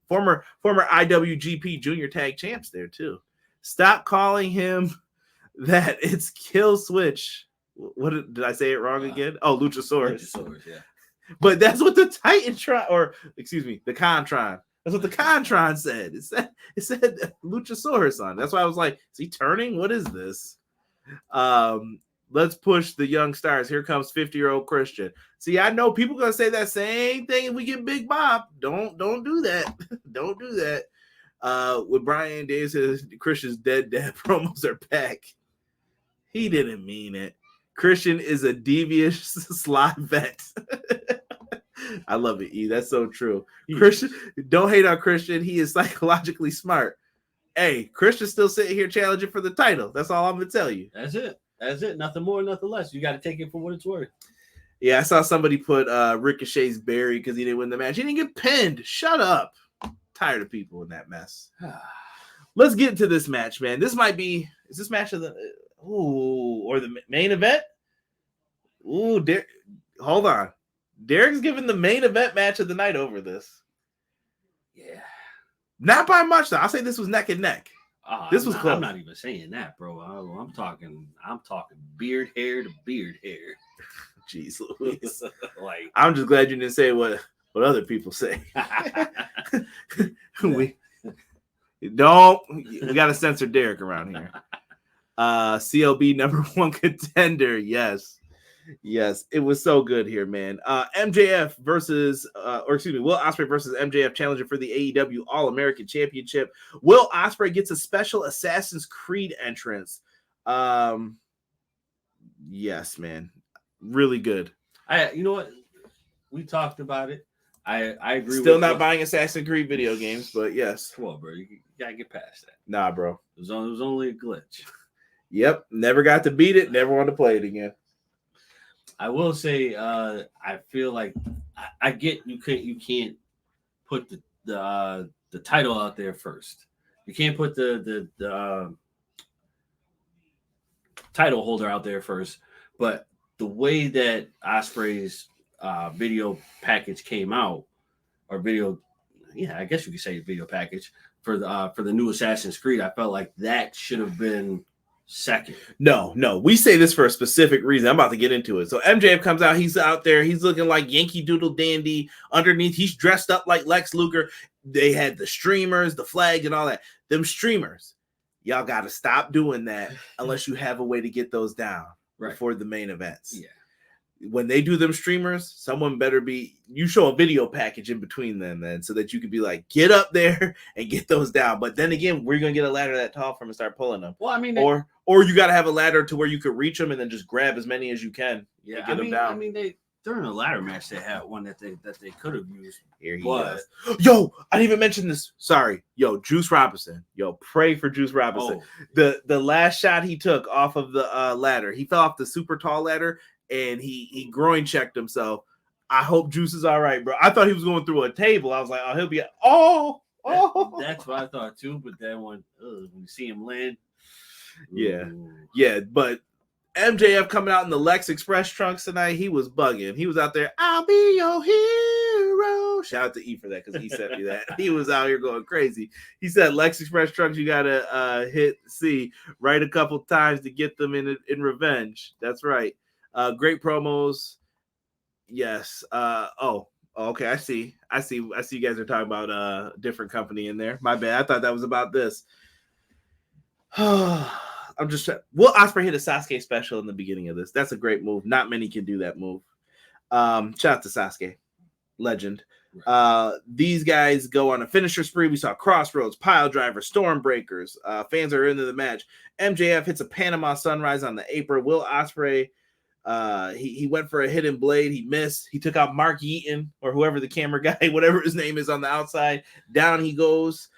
Former IWGP Junior Tag Champs there, too. Stop calling him that. It's Killswitch. What did I say it wrong again? Oh, Luchasaurus. Luchasaurus, yeah. But that's what the Titantron, or excuse me, the Contron. That's what the Contron said. It said Luchasaurus on. That's why I was like, is he turning? What is this? Let's push the young stars. Here comes 50-year-old Christian. See, I know people gonna say that same thing if we get Big Bob. Don't do that. Don't do that. With Brian Davis says Christian's dead dad promos are back. He didn't mean it. Christian is a devious sly vet. I love it, E. That's so true. Christian, don't hate on Christian. He is psychologically smart. Hey, Christian's still sitting here challenging for the title. That's all I'm gonna tell you. That's it. Nothing more, nothing less. You got to take it for what it's worth. Yeah, I saw somebody put Ricochet's buried because he didn't win the match. He didn't get pinned. Shut up. Tired of people in that mess. Let's get into this match, man. This might be. Is this match of the? Or the main event? Hold on. Derek's giving the main event match of the night over this. Yeah. Not by much, though. I'll say this was neck and neck. This was close. I'm not even saying that, bro. I'm talking beard hair to beard hair. Jeez Louise. Like, I'm just glad you didn't say what other people say. We gotta censor Derek around here. CLB number 1 contender. Yes, it was so good here, man. MJF versus Will Ospreay versus MJF challenger for the AEW All-American Championship. Will Ospreay gets a special Assassin's Creed entrance. Yes, man, really good. You know what? We talked about it. I agree. Still not buying Assassin's Creed video games, but yes. Come on, bro. You gotta get past that. Nah, bro. It was only a glitch. Yep, never got to beat it. Never want to play it again. I will say, I feel like I get you can't put the title out there first. You can't put the title holder out there first. But the way that Ospreay's video package came out, or video, yeah, I guess you could say video package for the new Assassin's Creed, I felt like that should have been second. No, we say this for a specific reason. I'm about to get into it. So MJF comes out. He's out there. He's looking like Yankee Doodle Dandy. Underneath, he's dressed up like Lex Luger. They had the streamers, the flag, and all that. Them streamers, y'all got to stop doing that unless you have a way to get those down before the main events. Yeah. When they do them streamers, someone better be, you show a video package in between them then, so that you can be like, get up there and get those down. But then again, we're going to get a ladder that tall from and start pulling them. Well, I mean, or you got to have a ladder to where you could reach them and then just grab as many as you can. Yeah, and get them down. I mean, during a ladder match, they had one that they could have used. Here he is. Yo, I didn't even mention this. Sorry. Yo, Juice Robinson. Yo, pray for Juice Robinson. Oh. The last shot he took off of the ladder, he fell off the super tall ladder and he groin checked himself. I hope Juice is all right, bro. I thought he was going through a table. I was like, oh, he'll be that's what I thought too. But then when you see him land, yeah. But MJF coming out in the Lex Express trunks tonight, he was bugging. He was out there. I'll be your hero. Shout out to E for that because he sent me that. He was out here going crazy. He said Lex Express trunks, you gotta hit C right a couple times to get them in revenge. That's right. Great promos. Yes. Okay, I see you guys are talking about a different company in there. My bad. I thought that was about this. I'm just trying. Will Ospreay hit a Sasuke special in the beginning of this? That's a great move. Not many can do that move. Shout out to Sasuke, legend. These guys go on a finisher spree. We saw Crossroads, Pile Driver, Stormbreakers. Fans are into the match. MJF hits a Panama Sunrise on the apron. Will Ospreay, he went for a hidden blade. He missed. He took out Mark Eaton or whoever the camera guy, whatever his name is on the outside. Down he goes.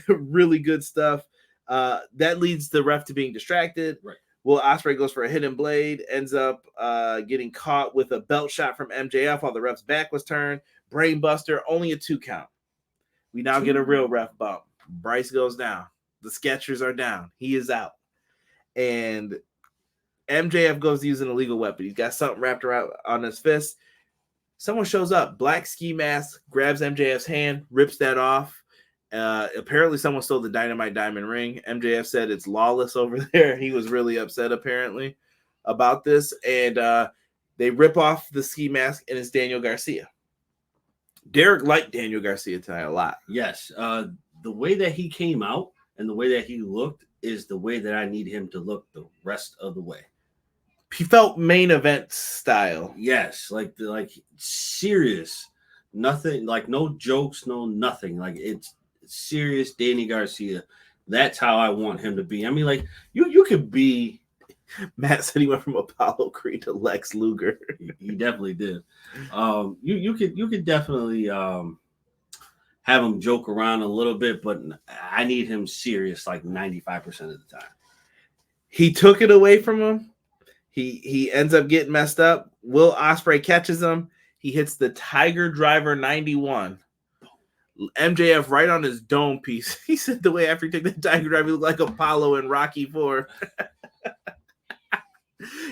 Really good stuff. That leads the ref to being distracted. Right. Will Ospreay goes for a hidden blade, ends up getting caught with a belt shot from MJF while the ref's back was turned. Brainbuster, only a 2 count. We now get a real ref bump. Bryce goes down. The Skechers are down. He is out. And MJF goes to use an illegal weapon. He's got something wrapped around on his fist. Someone shows up. Black ski mask, grabs MJF's hand, rips that off. Apparently someone stole the Dynamite Diamond ring. MJF said it's lawless over there. He was really upset apparently about this. And they rip off the ski mask and it's Daniel Garcia. Derek liked Daniel Garcia tonight a lot. Yes. The way that he came out and the way that he looked is the way that I need him to look the rest of the way. He felt main event style. Yes. Like serious. Nothing, like no jokes, no nothing. Like it's serious Danny Garcia. That's how I want him to be. I mean, like you could be. Matt said he went from Apollo Creed to Lex Luger. He definitely did. You could definitely have him joke around a little bit, but I need him serious like 95% of the time. He took it away from him. He ends up getting messed up. Will Ospreay catches him. He hits the Tiger Driver 91. MJF right on his dome piece. He said the way after he took the Tiger Driver, he looked like Apollo in Rocky IV.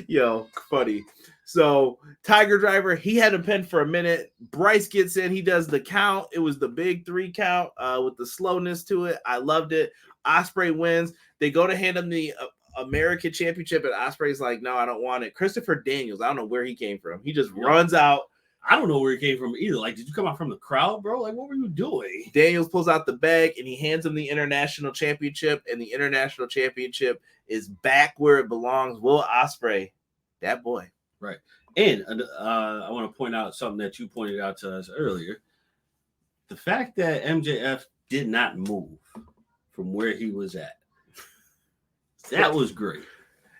Yo, funny. So Tiger Driver, he had him pinned for a minute. Bryce gets in. He does the count. It was the big 3 count with the slowness to it. I loved it. Ospreay wins. They go to hand him the American Championship, and Ospreay's like, no, I don't want it. Christopher Daniels, I don't know where he came from. He just runs out. I don't know where he came from either. Like, did you come out from the crowd, bro? Like, what were you doing? Daniels pulls out the bag, and he hands him the International Championship, and the International Championship is back where it belongs. Will Ospreay, that boy. Right. And I want to point out something that you pointed out to us earlier. The fact that MJF did not move from where he was at. That was great.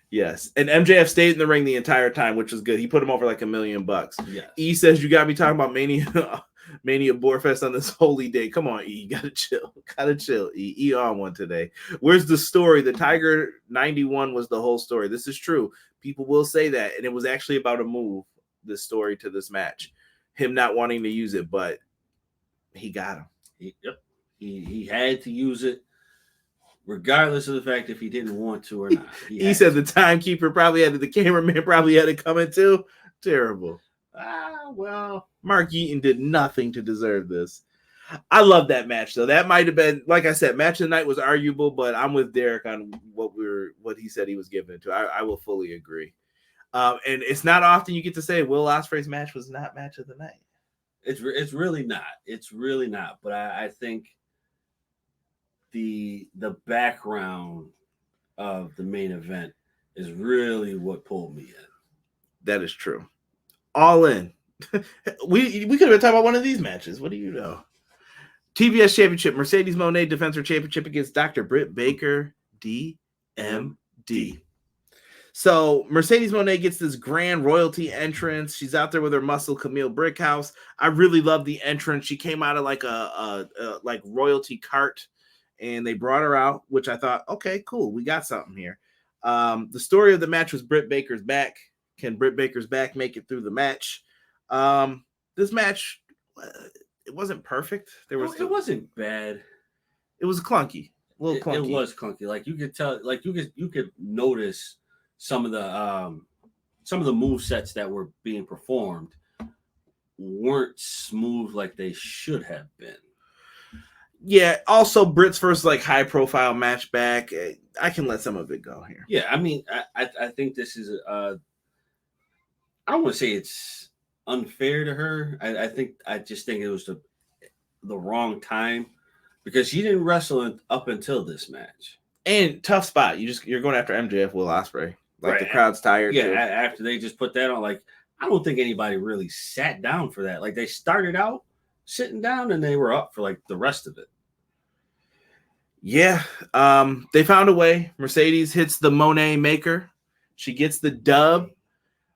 Yes. And MJF stayed in the ring the entire time, which was good. He put him over like $1 million. Yes. E says, you got me talking about Mania Boarfest on this holy day. Come on, E. You gotta chill. Gotta chill, E. E on one today. Where's the story? The Tiger 91 was the whole story. This is true. People will say that. And it was actually about a move, this story to this match. Him not wanting to use it, but he got him. He had to use it, regardless of the fact if he didn't want to or not. He said the timekeeper probably had it, the cameraman probably had it coming too. Terrible. Well, Mark Eaton did nothing to deserve this. I love that match though. That might have been, like I said, match of the night was arguable, but I'm with Derek on what he said he was giving it to. I will fully agree. And it's not often you get to say Will Ospreay's match was not match of the night. It's really not. It's really not. But I think the background of the main event is really what pulled me in. That is true. All in. we could have been talking about one of these matches. What do you know? TBS Championship. Mercedes Moné defends her championship against Dr. Britt Baker, D.M.D. So Mercedes Moné gets this grand royalty entrance. She's out there with her muscle Camille Brickhouse. I really love the entrance. She came out of like a like royalty cart, and they brought her out, which I thought, okay, cool, we got something here. The story of the match was Britt Baker's back. Can Britt Baker's back make it through the match? This match, it wasn't perfect. It wasn't bad. It was clunky, a little clunky. It was clunky. Like you could tell, like you could notice some of the move sets that were being performed weren't smooth like they should have been. Yeah. Also, Britt's first like high profile match back. I can let some of it go here. Yeah, I mean, I think this is I don't want to say it's unfair to her. I just think it was the wrong time because she didn't wrestle up until this match. And tough spot. You're going after MJF, Will Ospreay. Like Right. the crowd's tired. Yeah, too. after they just put that on, like I don't think anybody really sat down for that. Like they started out sitting down and they were up for like the rest of it. Yeah. They found a way. Mercedes hits the Moné maker. She gets the dub.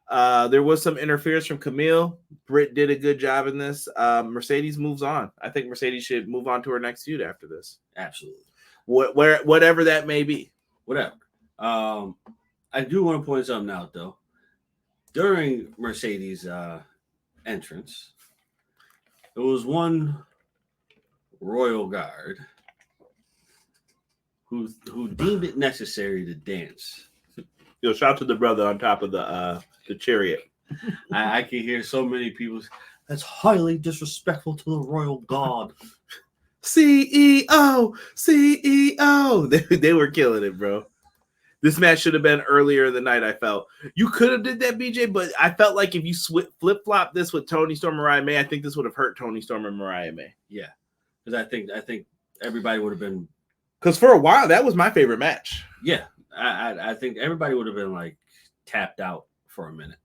There was some interference from Camille. Britt did a good job in this. Mercedes moves on. I think Mercedes should move on to her next feud after this. Absolutely. Whatever that may be. Whatever. I do want to point something out though. During Mercedes' entrance, there was one royal guard who deemed it necessary to dance. Yo, shout out to the brother on top of the chariot. I can hear so many people. That's highly disrespectful to the royal god. CEO. They were killing it, bro. This match should have been earlier in the night, I felt. You could have did that, BJ, but I felt like if you flip-flop this with Toni Storm and Mariah May, I think this would have hurt Toni Storm and Mariah May. Yeah, because I think everybody would have been. Because for a while, that was my favorite match. Yeah, I think everybody would have been like tapped out for a minute.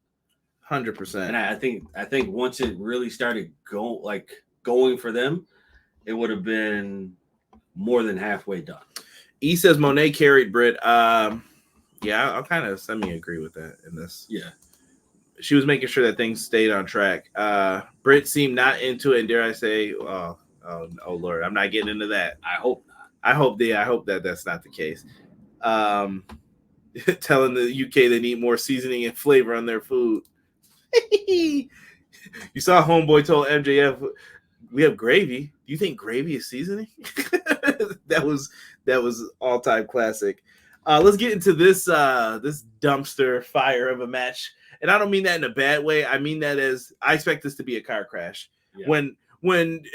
100%. And I think once it really started going for them, it would have been more than halfway done. E says Moné carried Britt. Yeah, I'll kind of semi-agree with that in this. Yeah. She was making sure that things stayed on track. Britt seemed not into it, and dare I say, oh Lord, I'm not getting into that. I hope not. I hope that that's not the case. Telling the UK they need more seasoning and flavor on their food. You saw Homeboy told MJF, "We have gravy. Do you think gravy is seasoning?" That was all-time classic. Let's get into this dumpster fire of a match, and I don't mean that in a bad way. I mean that as I expect this to be a car crash. Yeah. When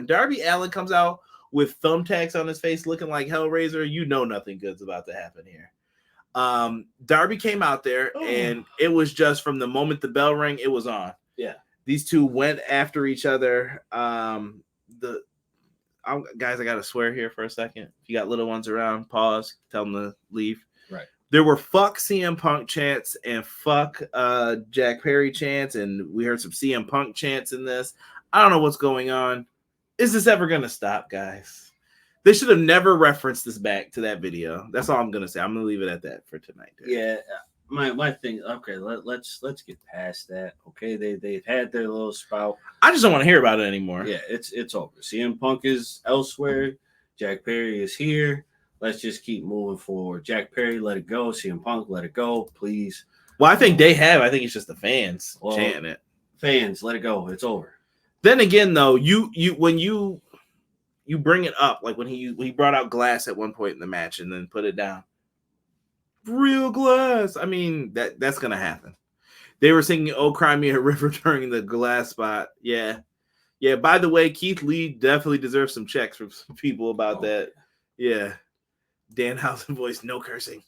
Darby Allin comes out with thumbtacks on his face, looking like Hellraiser, you know nothing good's about to happen here. Darby came out there, and it was just from the moment the bell rang, it was on. Yeah. These two went after each other. Guys, I got to swear here for a second. If you got little ones around, pause, tell them to leave. Right. There were fuck CM Punk chants and fuck Jack Perry chants, and we heard some CM Punk chants in this. I don't know what's going on. Is this ever going to stop, guys? They should have never referenced this back to that video. That's all I'm going to say. I'm going to leave it at that for tonight. Yeah. My thing. Okay, let's get past that. Okay, they've had their little spout. I just don't want to hear about it anymore. Yeah, it's over. CM Punk is elsewhere. Jack Perry is here. Let's just keep moving forward. Jack Perry, let it go. CM Punk, let it go, please. Well, I think they have. I think it's just the fans chanting it. Fans, let it go. It's over. Then again, though, when you bring it up, like when he brought out glass at one point in the match and then put it down. Real glass. I mean, that's gonna happen. They were singing "Oh Cry Me a River" during the glass spot. Yeah. By the way, Keith Lee definitely deserves some checks from some people about that. Yeah. Danhausen voice, no cursing.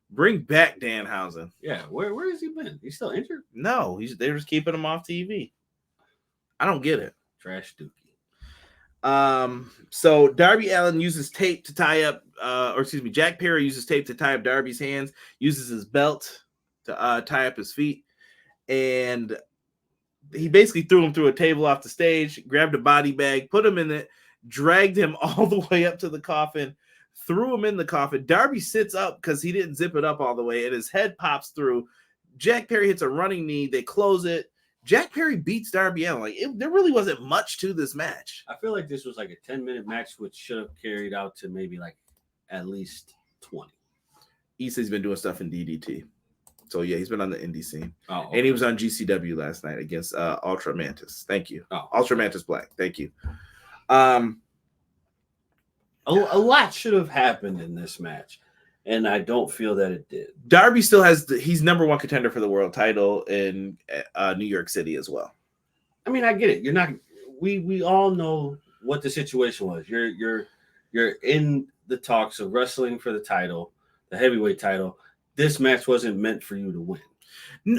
Bring back Danhausen. Yeah, where has he been? He's still injured? No, they're just keeping him off TV. I don't get it. Trash Dookie. So Darby Allin uses tape to tie up, Jack Perry uses tape to tie up Darby's hands, uses his belt to tie up his feet, and he basically threw him through a table off the stage, grabbed a body bag, put him in it, dragged him all the way up to the coffin, threw him in the coffin. Darby sits up because he didn't zip it up all the way, and his head pops through. Jack Perry hits a running knee. They close it. Jack Perry beats Darby Allin. There really wasn't much to this match. I feel like this was like a 10-minute match, which should have carried out to maybe like at least 20. Ishii's been doing stuff in DDT. So, yeah, he's been on the indie scene. Oh, okay. And he was on GCW last night against Ultra Mantis. Thank you. Oh, Ultra Mantis Black. Thank you. A lot should have happened in this match. And I don't feel that it did. Darby still he's number one contender for the world title in New York City as well. I mean, I get it. You're not. We all know what the situation was. You're in the talks of wrestling for the title, the heavyweight title. This match wasn't meant for you to win.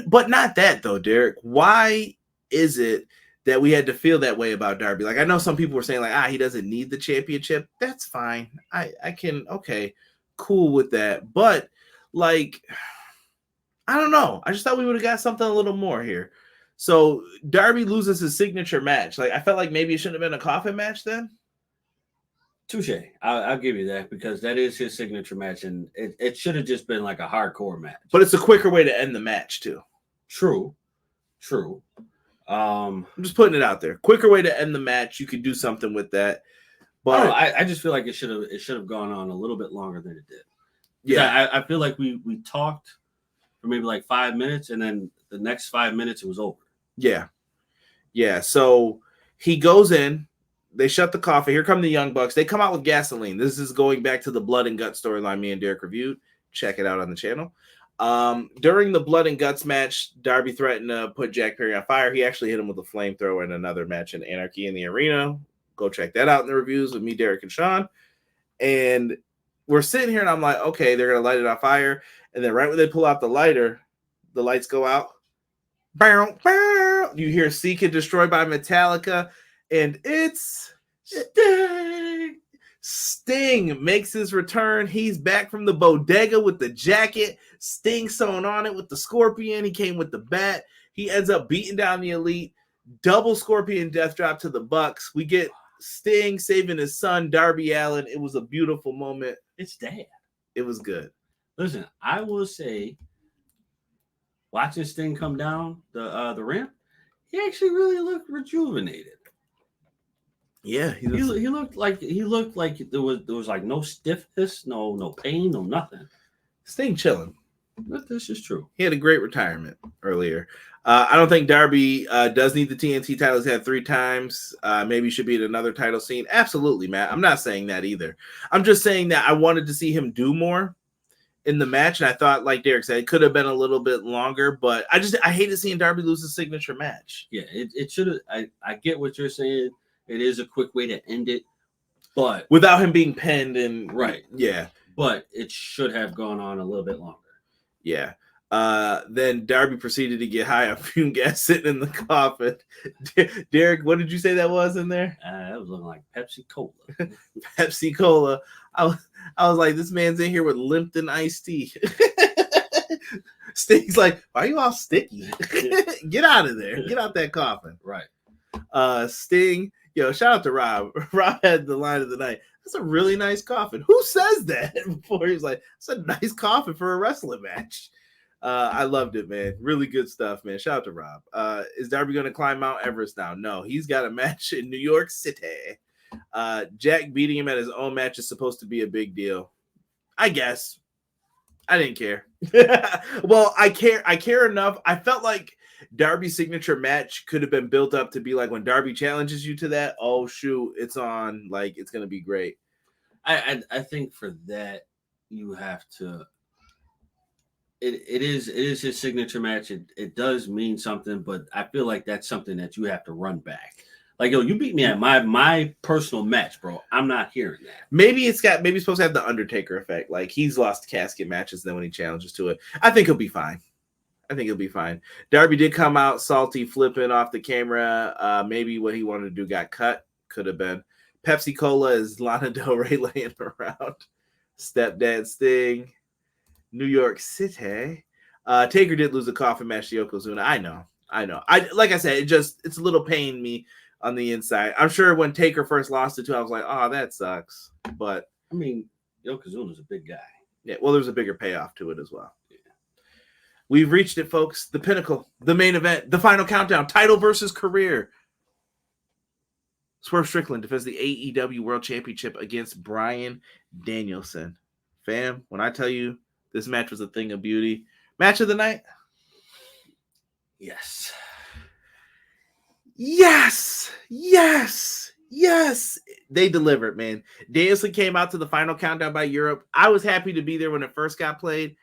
But not that though, Derek. Why is it that we had to feel that way about Darby? Like, I know some people were saying like, he doesn't need the championship. That's fine. I can, okay, cool with that. But like, I don't know. I just thought we would have got something a little more here. So Darby loses his signature match. Like, I felt like maybe it shouldn't have been a coffin match then. Touche. I'll give you that, because that is his signature match, and it should have just been like a hardcore match. But it's a quicker way to end the match too. True. I'm just putting it out there. Quicker way to end the match. You could do something with that. But I just feel like it should have gone on a little bit longer than it did. Yeah, I feel like we talked for maybe like 5 minutes, and then the next 5 minutes it was over. Yeah. So he goes in. They shut the coffin. Here come the Young Bucks. They come out with gasoline. This is going back to the Blood and Guts storyline me and Derek reviewed. Check it out on the channel. During the Blood and Guts match, Darby threatened to put Jack Perry on fire. He actually hit him with a flamethrower in another match in Anarchy in the Arena. Go check that out in the reviews with me, Derek, and Sean. And we're sitting here, and I'm like, okay, they're going to light it on fire. And then right when they pull out the lighter, the lights go out. Bow, bow. You hear Seek It destroyed by Metallica. And it's Sting. Sting makes his return. He's back from the bodega with the jacket. Sting sewn on it with the scorpion. He came with the bat. He ends up beating down the Elite. Double scorpion death drop to the Bucks. We get Sting saving his son, Darby Allin. It was a beautiful moment. It's dad. It was good. Listen, I will say, watching Sting come down the ramp, he actually really looked rejuvenated. Yeah, he looked like there was like no stiffness, no pain, no nothing. Sting chilling. But this is true. He had a great retirement earlier. I don't think Darby does need the TNT title. He's had 3 times. Maybe he should be at another title scene. Absolutely, Matt. I'm not saying that either. I'm just saying that I wanted to see him do more in the match, and I thought, like Derek said, it could have been a little bit longer. But I hated seeing Darby lose his signature match. Yeah, it should have. I get what you're saying. It is a quick way to end it, but without him being pinned and right. Yeah. But it should have gone on a little bit longer. Yeah. Then Darby proceeded to get high on fume gas sitting in the coffin. Derek, what did you say that was in there? That was looking like Pepsi Cola. Pepsi Cola. I was like, this man's in here with Lipton iced tea. Sting's like, why are you all sticky? Get out of there. Get out that coffin. Right. Sting. Yo, shout out to Rob. Rob had the line of the night. That's a really nice coffin. Who says that? Before he was like, it's a nice coffin for a wrestling match. I loved it, man. Really good stuff, man. Shout out to Rob. Is Darby going to climb Mount Everest now? No, he's got a match in New York City. Jack beating him at his own match is supposed to be a big deal. I guess. I didn't care. Well, I care enough. I felt like Darby's signature match could have been built up to be like when Darby challenges you to that. Oh shoot, it's on. Like it's gonna be great. I think for that you have to. It is his signature match. It does mean something, but I feel like that's something that you have to run back. Like, yo, you beat me at my personal match, bro. I'm not hearing that. Maybe it's supposed to have the Undertaker effect. Like he's lost casket matches, then when he challenges to it, I think he'll be fine. Darby did come out salty, flipping off the camera. Maybe what he wanted to do got cut. Could have been. Pepsi Cola is Lana Del Rey laying around. Stepdad Sting. New York City. Taker did lose a coffin match to Yokozuna. I know. Like I said, it's a little pain me on the inside. I'm sure when Taker first lost it too, I was like, oh, that sucks. But I mean, Yokozuna's a big guy. Yeah, well, there's a bigger payoff to it as well. Yeah. We've reached it, folks. The pinnacle, the main event, the final countdown, title versus career. Swerve Strickland defends the AEW World Championship against Bryan Danielson. Fam, when I tell you this match was a thing of beauty. Match of the night? Yes. They delivered, man. Danielson came out to the final countdown by Europe. I was happy to be there when it first got played.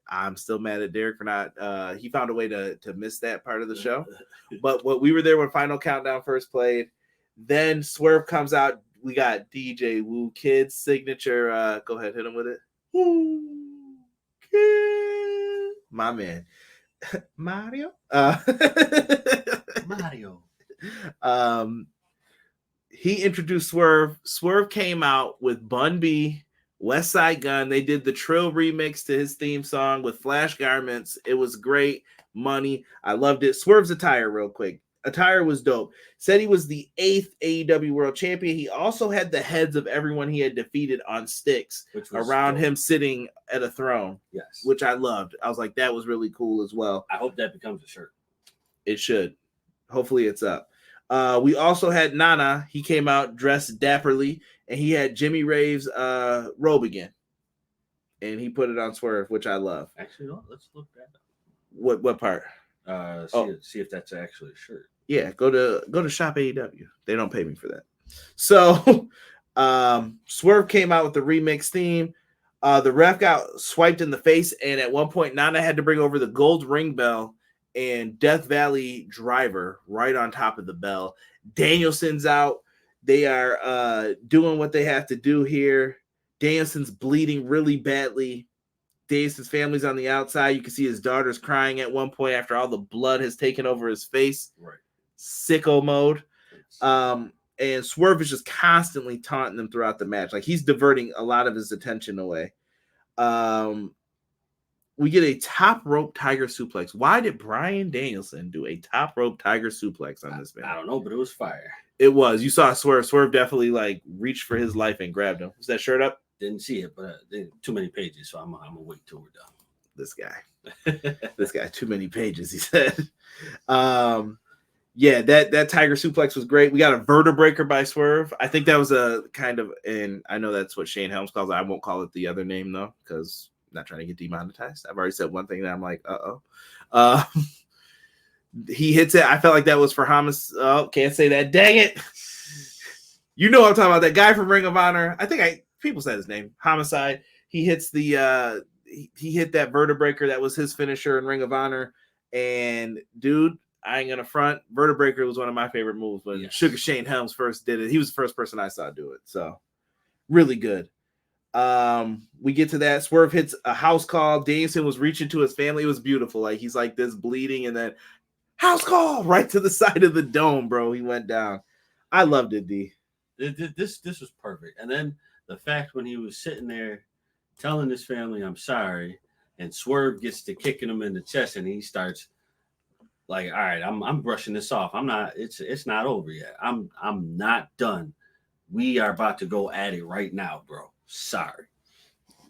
I'm still mad at Derek for not. He found a way to miss that part of the show. But we were there when final countdown first played. Then Swerve comes out. We got DJ Woo Kid's signature. Go ahead, hit him with it. Woo Kid. My man. Mario. Mario. He introduced Swerve. Swerve came out with Bun B, West Side Gun. They did the Trill remix to his theme song with flash garments. It was great. Money. I loved it. Swerve's attire, real quick. Attire was dope. Said he was the 8th AEW World Champion. He also had the heads of everyone he had defeated on sticks around dope. Him sitting at a throne. Yes. Which I loved. I was like, that was really cool as well. I hope that becomes a shirt. It should. Hopefully it's up. We also had Nana. He came out dressed dapperly, and he had Jimmy Rave's robe again. And he put it on Swerve, which I love. Actually, let's look that up. What part? See if that's actually a shirt. Yeah, go to Shop AEW. They don't pay me for that. So Swerve came out with the remix theme. The ref got swiped in the face, and at one point Nana had to bring over the gold ring bell and Death Valley driver right on top of the bell. Danielson's out. They are doing what they have to do here. Danielson's bleeding really badly. Danielson's family's on the outside. You can see his daughter's crying at one point after all the blood has taken over his face. Right. Sicko mode. And Swerve is just constantly taunting them throughout the match. Like, he's diverting a lot of his attention away. We get a top rope tiger suplex. Why did Bryan Danielson do a top rope tiger suplex on this man? I don't know, but it was fire. It was. You saw Swerve. Swerve definitely like reached for his life and grabbed him. Was that shirt up? Didn't see it, but too many pages, so I'm gonna wait till we're done. This guy, too many pages. He said. Yeah, that tiger suplex was great. We got a vertebreaker by Swerve. I think that was a kind of, and I know that's what Shane Helms calls it. I won't call it the other name though, because I'm not trying to get demonetized. I've already said one thing that I'm like, he hits it. I felt like that was for Hamas. Oh, can't say that. Dang it. You know what I'm talking about. That guy from Ring of Honor. I think people said his name. Homicide. He hits the he hit that vertebreaker. That was his finisher in Ring of Honor. And dude, I ain't gonna front. Vertebreaker was one of my favorite moves when Sugar Shane Helms first did it. He was the first person I saw do it. So really good. We get to that. Swerve hits a house call. Danielson was reaching to his family. It was beautiful. Like, he's like this bleeding, and then house call right to the side of the dome, bro. He went down. I loved it, D. This was perfect. And then the fact when he was sitting there telling his family, I'm sorry, and Swerve gets to kicking him in the chest, and he starts like, all right, I'm brushing this off. I'm not, it's not over yet. I'm not done. We are about to go at it right now, bro. Sorry.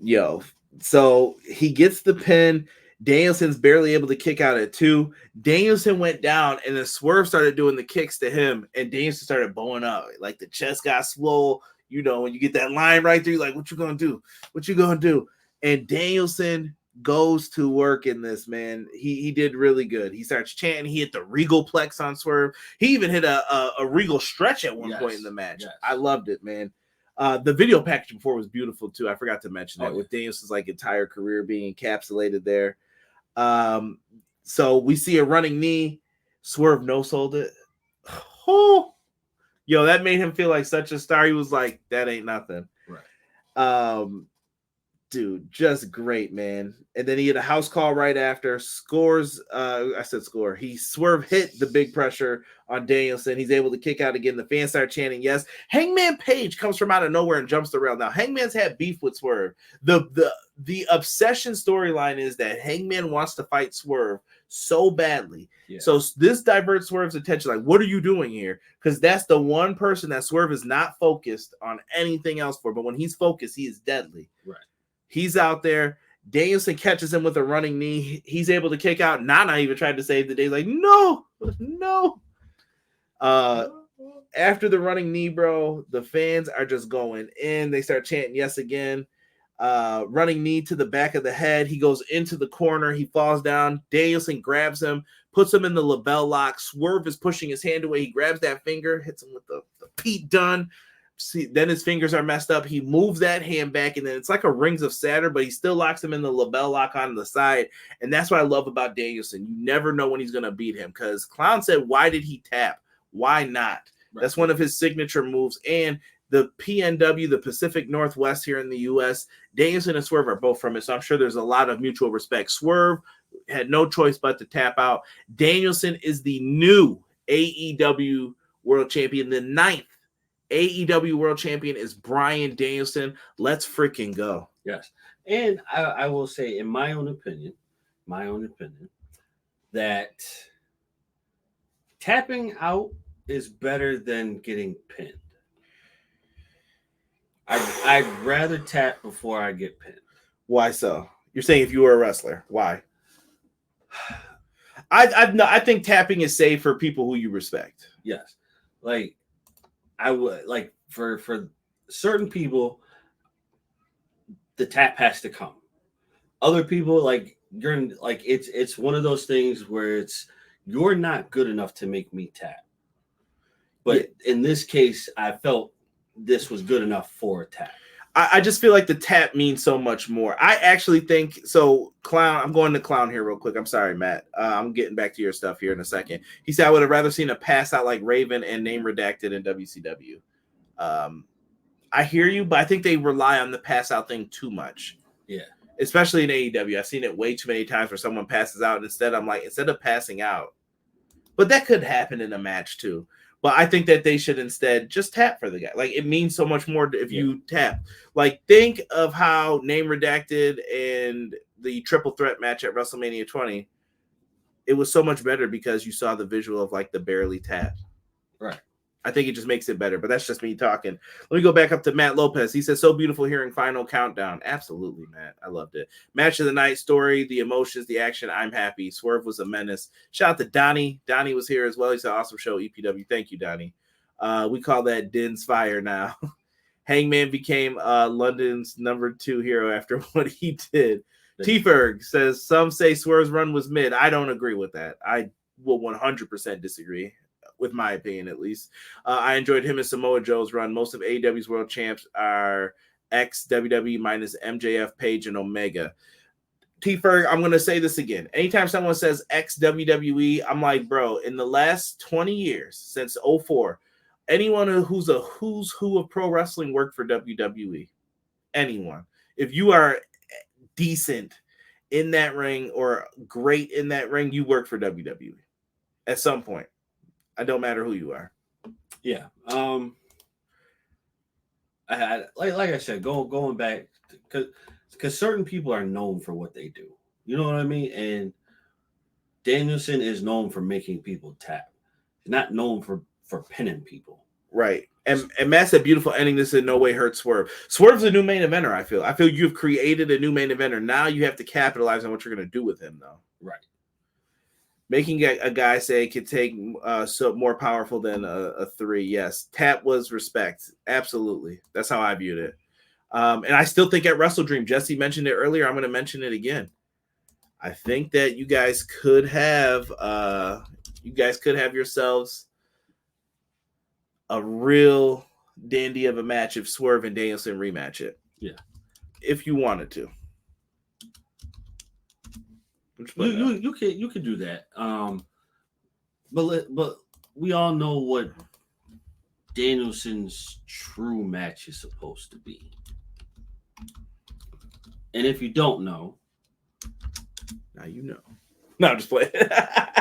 Yo, so he gets the pin. Danielson's barely able to kick out at 2. Danielson went down, and then Swerve started doing the kicks to him, and Danielson started bowing up. Like, the chest got swole. You know, when you get that line right there, you're like, what you gonna do? What you gonna do? And Danielson goes to work in this, man. He did really good. He starts chanting. He hit the Regal Plex on Swerve. He even hit a Regal Stretch at one point in the match. Yes. I loved it, man. The video package before was beautiful too. I forgot to mention that with Danielson's like entire career being encapsulated there. So we see a running knee. Swerve no-sold it. Oh, yo, that made him feel like such a star. He was like, that ain't nothing. Right. Dude, just great, man. And then he had a house call right after. Scores. I said score. Swerve hit the big pressure on Danielson. He's able to kick out again. The fans start chanting yes. Hangman Page comes from out of nowhere and jumps the rail. Now, Hangman's had beef with Swerve. The obsession storyline is that Hangman wants to fight Swerve so badly. Yeah. So this diverts Swerve's attention. Like, what are you doing here? Because that's the one person that Swerve is not focused on anything else for. But when he's focused, he is deadly. Right. He's out there. Danielson catches him with a running knee. He's able to kick out. Nana even tried to save the day. Like, no. After the running knee, bro, the fans are just going in. They start chanting yes again. Running knee to the back of the head. He goes into the corner. He falls down. Danielson grabs him, puts him in the label lock. Swerve is pushing his hand away. He grabs that finger, hits him with the Pete Dunne. See, then his fingers are messed up. He moves that hand back, and then it's like a Rings of Saturn, but he still locks him in the label lock on the side. And that's what I love about Danielson. You never know when he's going to beat him, because Clown said, why did he tap? Why not? Right. That's one of his signature moves. And the PNW, the Pacific Northwest here in the U.S., Danielson and Swerve are both from it, so I'm sure there's a lot of mutual respect. Swerve had no choice but to tap out. Danielson is the new AEW World Champion. The 9th AEW World Champion is Bryan Danielson. Let's freaking go. Yes. And I will say, in my own opinion, that tapping out is better than getting pinned. I'd rather tap before I get pinned. Why so? You're saying if you were a wrestler, why? I think tapping is safe for people who you respect. Yes, like I would like for certain people, the tap has to come. Other people, like you're like it's one of those things where you're not good enough to make me tap. But in this case, I felt this was good enough for a tap. I just feel like the tap means so much more. I actually think so. Clown, I'm going to Clown here real quick. I'm sorry, Matt. I'm getting back to your stuff here in a second. He said I would have rather seen a pass out like Raven and name redacted in WCW. I hear you, but I think they rely on the pass out thing too much. Yeah, especially in AEW. I've seen it way too many times where someone passes out, and instead of passing out, but that could happen in a match too. But I think that they should instead just tap for the guy. Like, it means so much more if you tap. Like, think of how Name Redacted and the triple threat match at WrestleMania 20. It was so much better because you saw the visual of, like, the barely tap. Right. I think it just makes it better. But that's just me talking. Let me go back up to Matt Lopez. He says, so beautiful hearing Final Countdown. Absolutely, Matt. I loved it. Match of the night, story, the emotions, the action. I'm happy. Swerve was a menace. Shout out to Donnie. Donnie was here as well. He said, awesome show, EPW. Thank you, Donnie. We call that Din's Fire now. Hangman became London's number 2 hero after what he did. T-Ferg says, some say Swerve's run was mid. I don't agree with that. I will 100% disagree. With my opinion, at least. I enjoyed him and Samoa Joe's run. Most of AEW's world champs are ex-WWE minus MJF, Page, and Omega. T-Ferg, I'm going to say this again. Anytime someone says ex-WWE, I'm like, bro, in the last 20 years, since 04, anyone who's a who's who of pro wrestling worked for WWE. Anyone. If you are decent in that ring or great in that ring, you work for WWE at some point. I don't matter who you are. Yeah. Like I said, going back because certain people are known for what they do. You know what I mean? And Danielson is known for making people tap. He's not known for pinning people. Right. And Matt said beautiful ending. This in no way hurts Swerve. Swerve's a new main eventer, I feel. I feel you've created a new main eventer. Now you have to capitalize on what you're going to do with him, though. Right. Making a guy say could take so more powerful than a 3. Yes. Tap was respect. Absolutely. That's how I viewed it. And I still think at Wrestle Dream, Jesse mentioned it earlier. I'm going to mention it again. I think that you guys could have yourselves a real dandy of a match if Swerve and Danielson rematch it. Yeah. If you wanted to. You could do that. But we all know what Danielson's true match is supposed to be. And if you don't know, now you know. No, I'm just playing.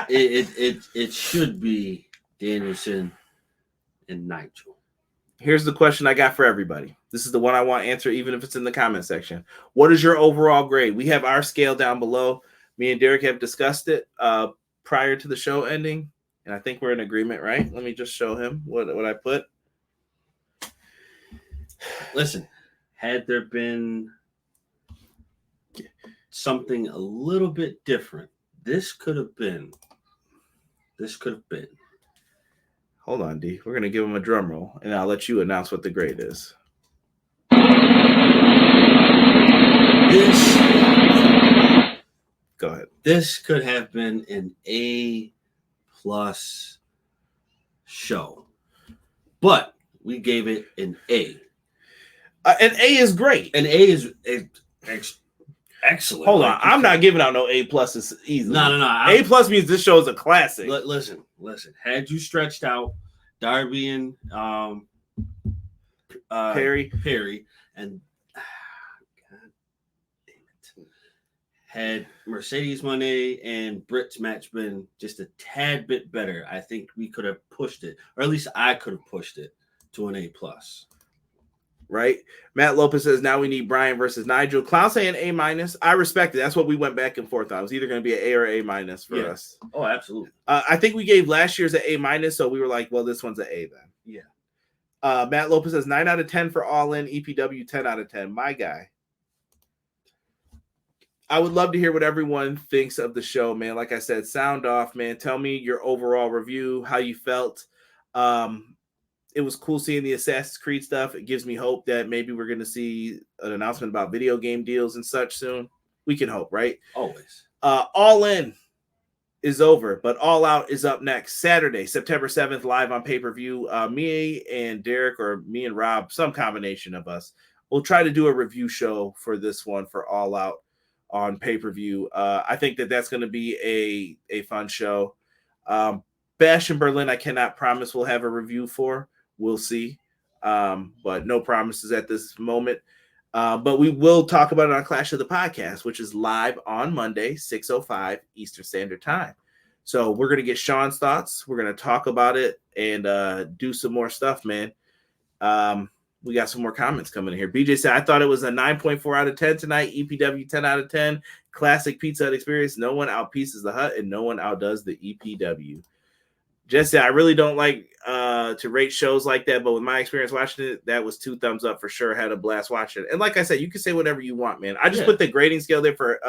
it should be Danielson and Nigel. Here's the question I got for everybody. This is the one I want to answer, even if it's in the comment section. What is your overall grade? We have our scale down below. Me and Derek have discussed it prior to the show ending, and I think we're in agreement, right? Let me just show him what I put. Listen, had there been something a little bit different, this could have been. Hold on, D. We're going to give him a drum roll, and I'll let you announce what the grade is. Go ahead. This could have been an A+ show, but we gave it an A. An A is great. An A is excellent. Hold on. I'm not giving out no A+ easily. No. A+ means this show is a classic. Listen. Had you stretched out Darby and Perry, and God damn it. Had Mercedes Moné and Britt's match been just a tad bit better, I think we could have pushed it, or at least I could have pushed it to an A+. Right? Matt Lopez says now we need Brian versus Nigel. Clown saying A-. I respect it. That's what we went back and forth on. It was either going to be an A or A- for us. Oh, absolutely. I think we gave last year's an A-, so we were like, well, this one's an A then. Yeah. Matt Lopez says 9 out of 10 for Allin. EPW 10 out of 10. My guy. I would love to hear what everyone thinks of the show, man. Like I said, sound off, man. Tell me your overall review, how you felt. It was cool seeing the Assassin's Creed stuff. It gives me hope that maybe we're going to see an announcement about video game deals and such soon. We can hope, right? Always. All In is over, but All Out is up next Saturday, September 7th, live on pay-per-view. Me and Derek, or me and Rob, some combination of us, we'll try to do a review show for this one for All Out on pay-per-view. I think that that's going to be a fun show. Bash in Berlin, I cannot promise we'll have a review for. We'll see. But no promises at this moment. But we will talk about it on Clash of the Podcast, which is live on Monday, 6:05 Eastern Standard Time. So we're going to get Sean's thoughts. We're going to talk about it and do some more stuff, man. We got some more comments coming in here. BJ said, I thought it was a 9.4 out of 10 tonight. EPW 10 out of 10. Classic Pizza Hut experience. No one outpieces the Hut and no one outdoes the EPW. Jesse, I really don't like to rate shows like that, but with my experience watching it, that was 2 thumbs up for sure. Had a blast watching it. And like I said, you can say whatever you want, man. I just put the grading scale there for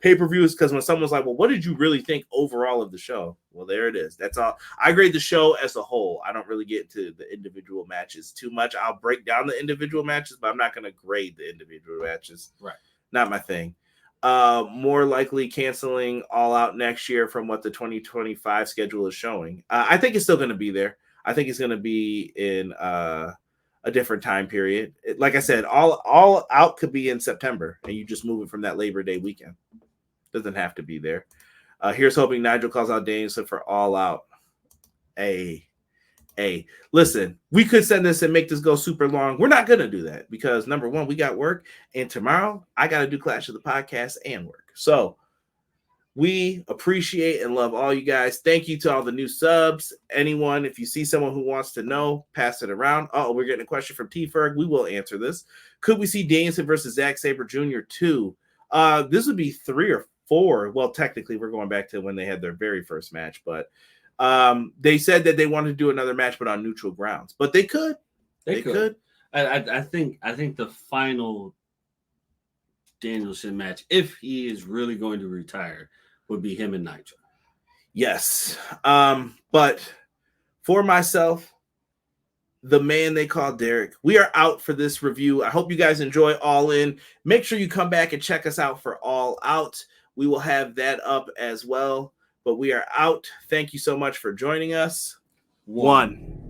pay-per-views because when someone's like, well, what did you really think overall of the show? Well, there it is. That's all. I grade the show as a whole. I don't really get into the individual matches too much. I'll break down the individual matches, but I'm not going to grade the individual matches. Right. Not my thing. More likely canceling All Out next year from what the 2025 schedule is showing. I think it's still going to be there. I think it's going to be in a different time period. Like I said, All Out could be in September, and you just move it from that Labor Day weekend. Doesn't have to be there. Here's hoping Nigel calls out Danielson for All Out. Listen, we could send this and make this go super long. We're not going to do that because, number one, we got work, and tomorrow I got to do Clash of the Podcast and work. So we appreciate and love all you guys. Thank you to all the new subs. Anyone, if you see someone who wants to know, pass it around. Oh, we're getting a question from T-Ferg. We will answer this. Could we see Danielson versus Zack Sabre Jr. 2? This would be 3 or 4. Well, technically, we're going back to when they had their very first match, but they said that they wanted to do another match, but on neutral grounds. But they could. They could. I think the final Danielson match, if he is really going to retire, would be him and Nitro. Yes. But for myself, the man they call Derek, we are out for this review. I hope you guys enjoy All In. Make sure you come back and check us out for All Out. We will have that up as well. But we are out. Thank you so much for joining us. 1.